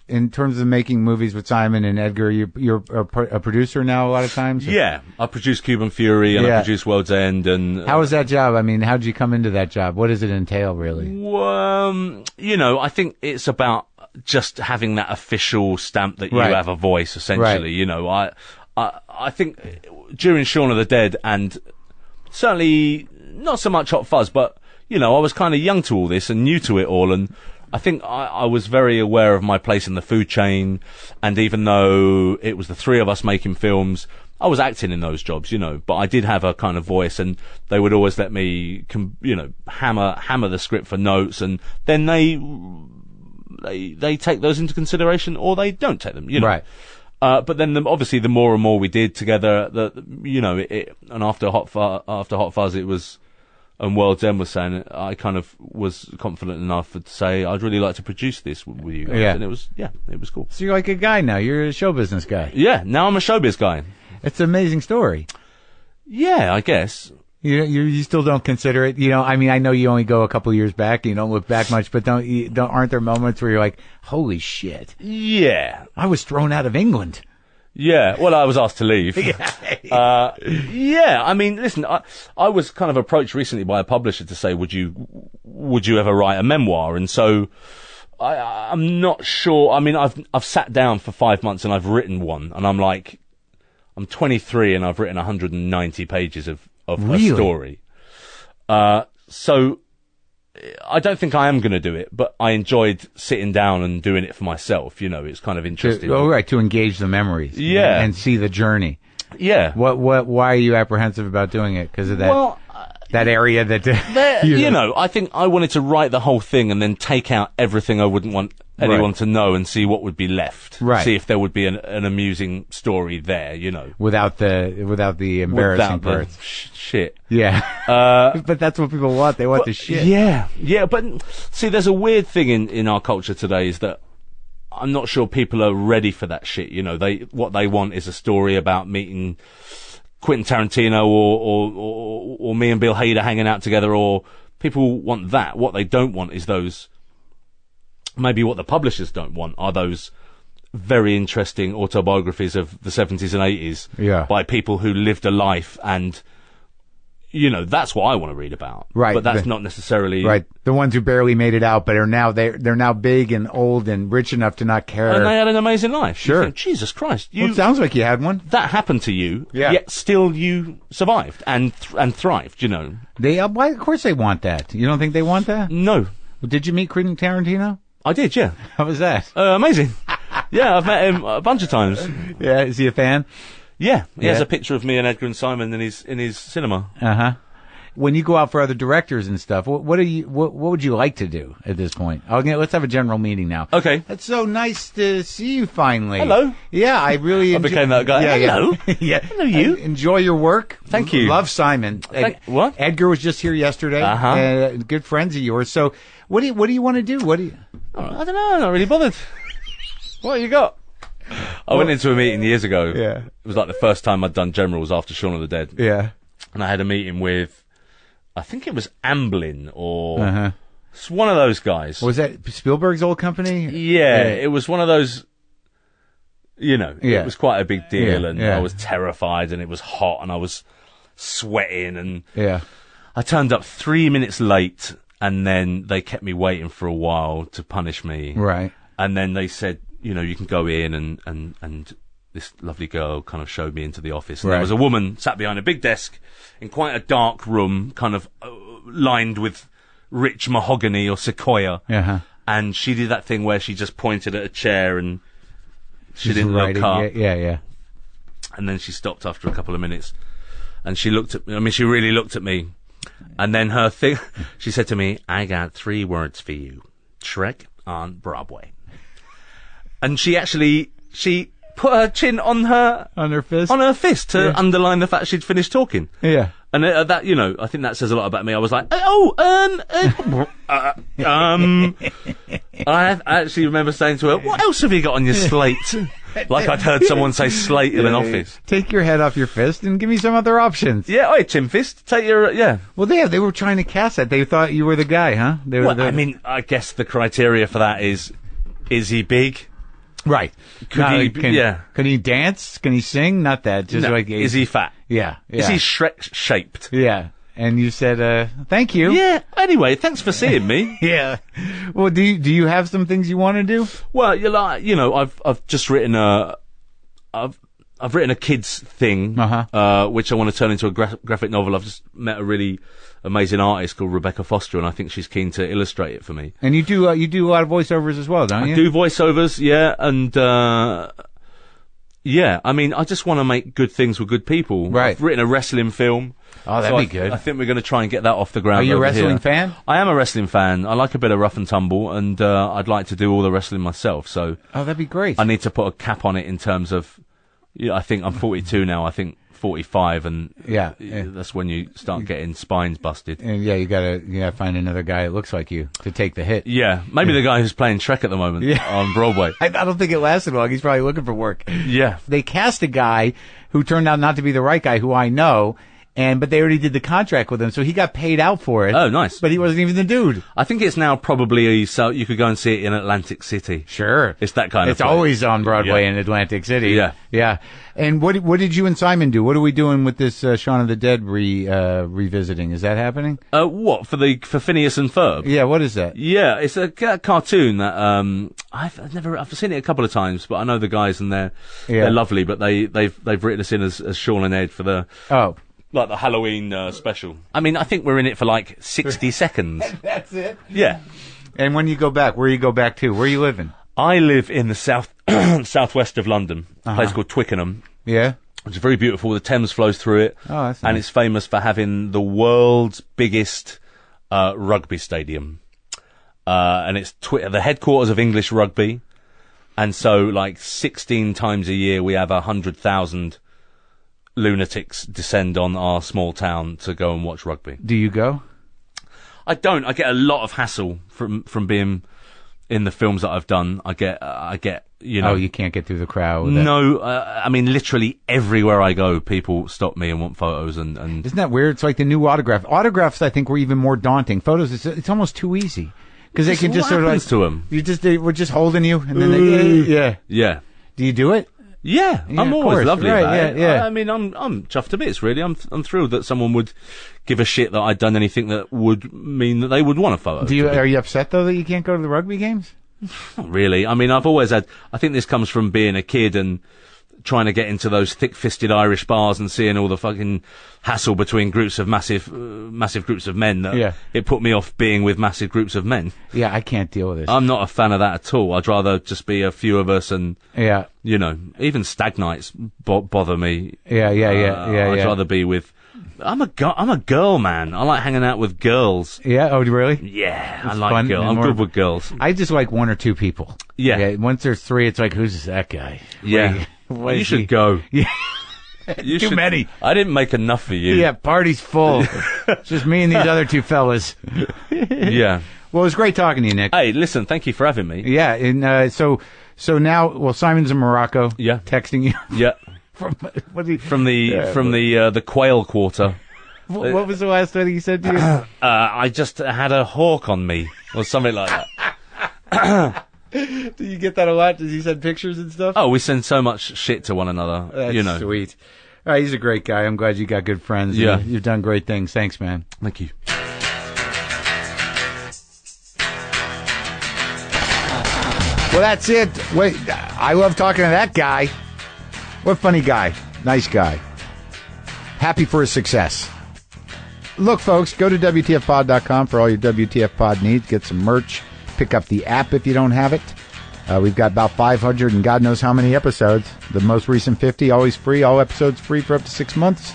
In terms of making movies with Simon and Edgar, you're a producer now a lot of times? Yeah, I produced Cuban Fury and I produced World's End. And how was that job? I mean, how did you come into that job? What does it entail, really? Well, I think it's about just having that official stamp that you have a voice, essentially. Right. I think during Shaun of the Dead, and certainly not so much Hot Fuzz, but, I was kind of young to all this and new to it all, and I think I was very aware of my place in the food chain, and even though it was the three of us making films, I was acting in those jobs, you know, but I did have a kind of voice, and they would always let me, you know, hammer the script for notes, and then they take those into consideration, or they don't take them, you know. Right. But then obviously the more and more we did together, you know, and after Hot Fuzz, it was, and World's End was saying, I kind of was confident enough to say, I'd really like to produce this with you guys. Yeah. And it was cool. So you're like a guy now. You're a show business guy. Yeah, now I'm a showbiz guy. It's an amazing story. Yeah, I guess. You still don't consider it, you know, I mean, I know you only go a couple years back, you don't look back much, but aren't there moments where you're like, holy shit. Yeah. I was thrown out of England. Yeah, well, I was asked to leave. Yeah. Yeah, I mean, listen, I was kind of approached recently by a publisher to say, would you ever write a memoir? And so I'm not sure. I mean, I've sat down for 5 months and I've written one, and I'm like, I'm 23 and I've written 190 pages of Really? a story. So I don't think I am going to do it, but I enjoyed sitting down and doing it for myself. You know, it's kind of interesting. To engage the memories. Yeah. And see the journey. Yeah. Why are you apprehensive about doing it? Because of that, Well, that area that, you know, I think I wanted to write the whole thing and then take out everything I wouldn't want anyone to know and see what would be left. Right. See if there would be an amusing story there, you know. without the embarrassing Without the parts. shit. Yeah. But that's what people want. They want the shit. Yeah, but see, there's a weird thing in our culture today is that I'm not sure people are ready for that shit. You know, what they want is a story about meeting Quentin Tarantino or me and Bill Hader hanging out together, or people want that. What they don't want is those, maybe what the publishers don't want are those very interesting autobiographies of the 70s and 80s by people who lived a life, and you know, that's what I want to read about. Right. But that's not necessarily right. The ones who barely made it out, but are now they're now big and old and rich enough to not care. And they had an amazing life. Sure. You think, Jesus Christ. Well, it sounds like you had one. That happened to you, yet still you survived and thrived, you know. Why, of course they want that. You don't think they want that? No. Did you meet Quentin Tarantino? I did, yeah. How was that? Amazing. Yeah, I've met him a bunch of times. Yeah, is he a fan? Yeah, he has a picture of me and Edgar and Simon in his cinema. Uh-huh. When you go out for other directors and stuff, what would you like to do at this point? Let's have a general meeting now. Okay. It's so nice to see you finally. Hello. Yeah, I really became that guy. Yeah, Hello. Yeah. Hello, you. Enjoy your work. Thank you. Love Simon. What? Edgar was just here yesterday. Uh-huh. Good friends of yours. So what do you want to do? I don't know. I'm not really bothered. What you got? I went into a meeting years ago. Yeah. It was like the first time I'd done Generals after Shaun of the Dead. Yeah. And I had a meeting with, I think it was Amblin or it's one of those guys. Was that Spielberg's old company? Yeah, it was one of those, you know, it was quite a big deal, and I was terrified, and it was hot, and I was sweating, and I turned up 3 minutes late, and then they kept me waiting for a while to punish me. Right. And then they said, you know, you can go in, and this lovely girl kind of showed me into the office. And there was a woman sat behind a big desk in quite a dark room, kind of lined with rich mahogany or sequoia. Uh-huh. And she did that thing where she just pointed at a chair and she didn't look up. Yeah. And then she stopped after a couple of minutes. And she looked at me. I mean, she really looked at me. And then her thing, she said to me, I got 3 words for you. Shrek on Broadway. And she put her chin on her fist to underline the fact she'd finished talking. Yeah. And that, you know, I think that says a lot about me. I was like, I actually remember saying to her, what else have you got on your slate? Like I'd heard someone say slate in an office. Take your head off your fist and give me some other options. Yeah, I chin fist. Take your, Well, they were trying to cast that. They thought you were the guy, huh? I mean, I guess the criteria for that is he big? Right. Can he dance? Can he sing? Not that. Just no. like is he fat? Yeah. Is he Shrek shaped? Yeah. And you said, thank you. Yeah. Anyway, thanks for seeing me. Yeah. Well, do you have some things you want to do? Well, you know, I've just written I've I've written a kids thing, which I want to turn into a graphic novel. I've just met a really amazing artist called Rebecca Foster, and I think she's keen to illustrate it for me. And you do a lot of voiceovers as well, don't you? I do voiceovers, yeah, and yeah. I mean, I just want to make good things with good people. Right. I've written a wrestling film. Oh, that'd be good. I think we're going to try and get that off the ground. Are you a over wrestling here. fan? I am a wrestling fan. I like a bit of rough and tumble, and I'd like to do all the wrestling myself. So, that'd be great. I need to put a cap on it in terms of. Yeah, I think I'm 42 now. I think 45, and that's when you start getting spines busted. And you gotta find another guy that looks like you to take the hit. Yeah, maybe the guy who's playing Shrek at the moment on Broadway. I don't think it lasted long. He's probably looking for work. Yeah, they cast a guy who turned out not to be the right guy, who I know. But they already did the contract with him, so he got paid out for it. Oh, nice. But he wasn't even the dude. I think it's now probably so you could go and see it in Atlantic City. Sure. It's that kind of It's always on Broadway in Atlantic City. Yeah. Yeah. And what did you and Simon do? What are we doing with this Shaun of the Dead revisiting? Is that happening? What for Phineas and Ferb? Yeah, what is that? Yeah, it's a cartoon that I've seen it a couple of times, but I know the guys and they're lovely, but they've written us in as Shaun and Ed for the like the Halloween special. I mean, I think we're in it for like 60 seconds. That's it? Yeah. And when you go back, where you go back to? Where are you living? I live in the southwest of London, a place called Twickenham. Yeah. It's very beautiful. The Thames flows through it. Oh, that's nice. And it's famous for having the world's biggest rugby stadium. And it's the headquarters of English rugby. And so, like, 16 times a year, we have 100,000 lunatics descend on our small town to go and watch rugby. Do you go? I don't. I get a lot of hassle from being in the films that I've done. I get, you know. Oh, you can't get through the crowd. No, I mean, literally everywhere I go, people stop me and want photos and. Isn't that weird? It's like the new autograph. Autographs, I think, were even more daunting. Photos, it's almost too easy. Because they can just sort of like. To them? They were just holding you, and then Yeah. Do you do it? Yeah, I'm always lovely about it. Yeah. I mean, I'm chuffed to bits, really. I'm thrilled that someone would give a shit that I'd done anything that would mean that they would want a photo. Are you upset, though, that you can't go to the rugby games? Not really. I mean, I've always had, I think this comes from being a kid and trying to get into those thick-fisted Irish bars and seeing all the fucking hassle between groups of massive groups of men. It put me off being with massive groups of men. Yeah, I can't deal with this. I'm not a fan of that at all. I'd rather just be a few of us and, you know, even stag nights bother me. Yeah. I'd rather be with. I'm a girl, man. I like hanging out with girls. Yeah. Oh, really? Yeah, I like girls. I'm good with girls. I just like one or two people. Yeah. Once there's three, it's like, who's that guy? Yeah. You should go. Yeah. Too many. I didn't make enough for you. Yeah, party's full. It's just me and these other two fellas. Yeah. Well, it was great talking to you, Nick. Hey, listen, thank you for having me. Yeah, and so now, well, Simon's in Morocco. Yeah. Texting you. Yeah. From the Quail Quarter. What was the last thing he said to you? I just had a hawk on me, or something like that. Do you get that a lot? Does he send pictures and stuff? Oh, we send so much shit to one another. That's you know. Sweet. He's a great guy. I'm glad you got good friends. Yeah. You've done great things. Thanks, man. Thank you. Well, that's it. Wait, I love talking to that guy. What a funny guy. Nice guy. Happy for his success. Look, folks, go to WTFpod.com for all your WTF pod needs. Get some merch. Pick up the app if you don't have it. We've got about 500 and God knows how many episodes. The most recent 50, always free. All episodes free for up to 6 months.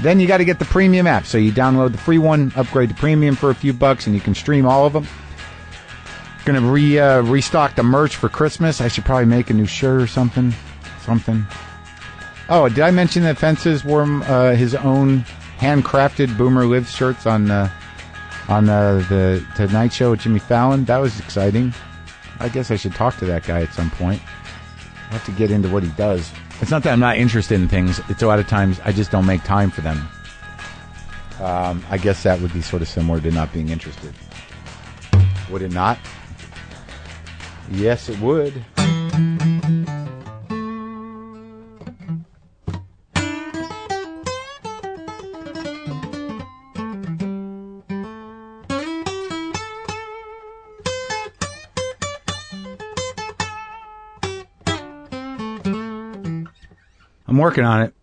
Then you got to get the premium app. So you download the free one, upgrade to premium for a few bucks, and you can stream all of them. Going to restock the merch for Christmas. I should probably make a new shirt or something. Oh, did I mention that Fences wore his own handcrafted Boomer Lives shirts on the Tonight Show with Jimmy Fallon? That was exciting. I guess I should talk to that guy at some point. I'll have to get into what he does. It's not that I'm not interested in things. It's a lot of times I just don't make time for them. I guess that would be sort of similar to not being interested. Would it not? Yes, it would. I'm working on it.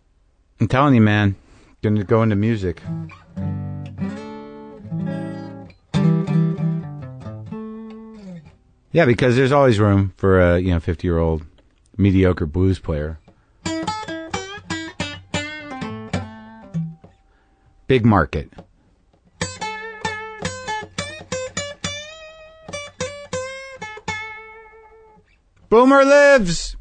I'm telling you, man. Gonna go into music. Yeah, because there's always room for a 50-year-old mediocre blues player. Big market. Boomer lives!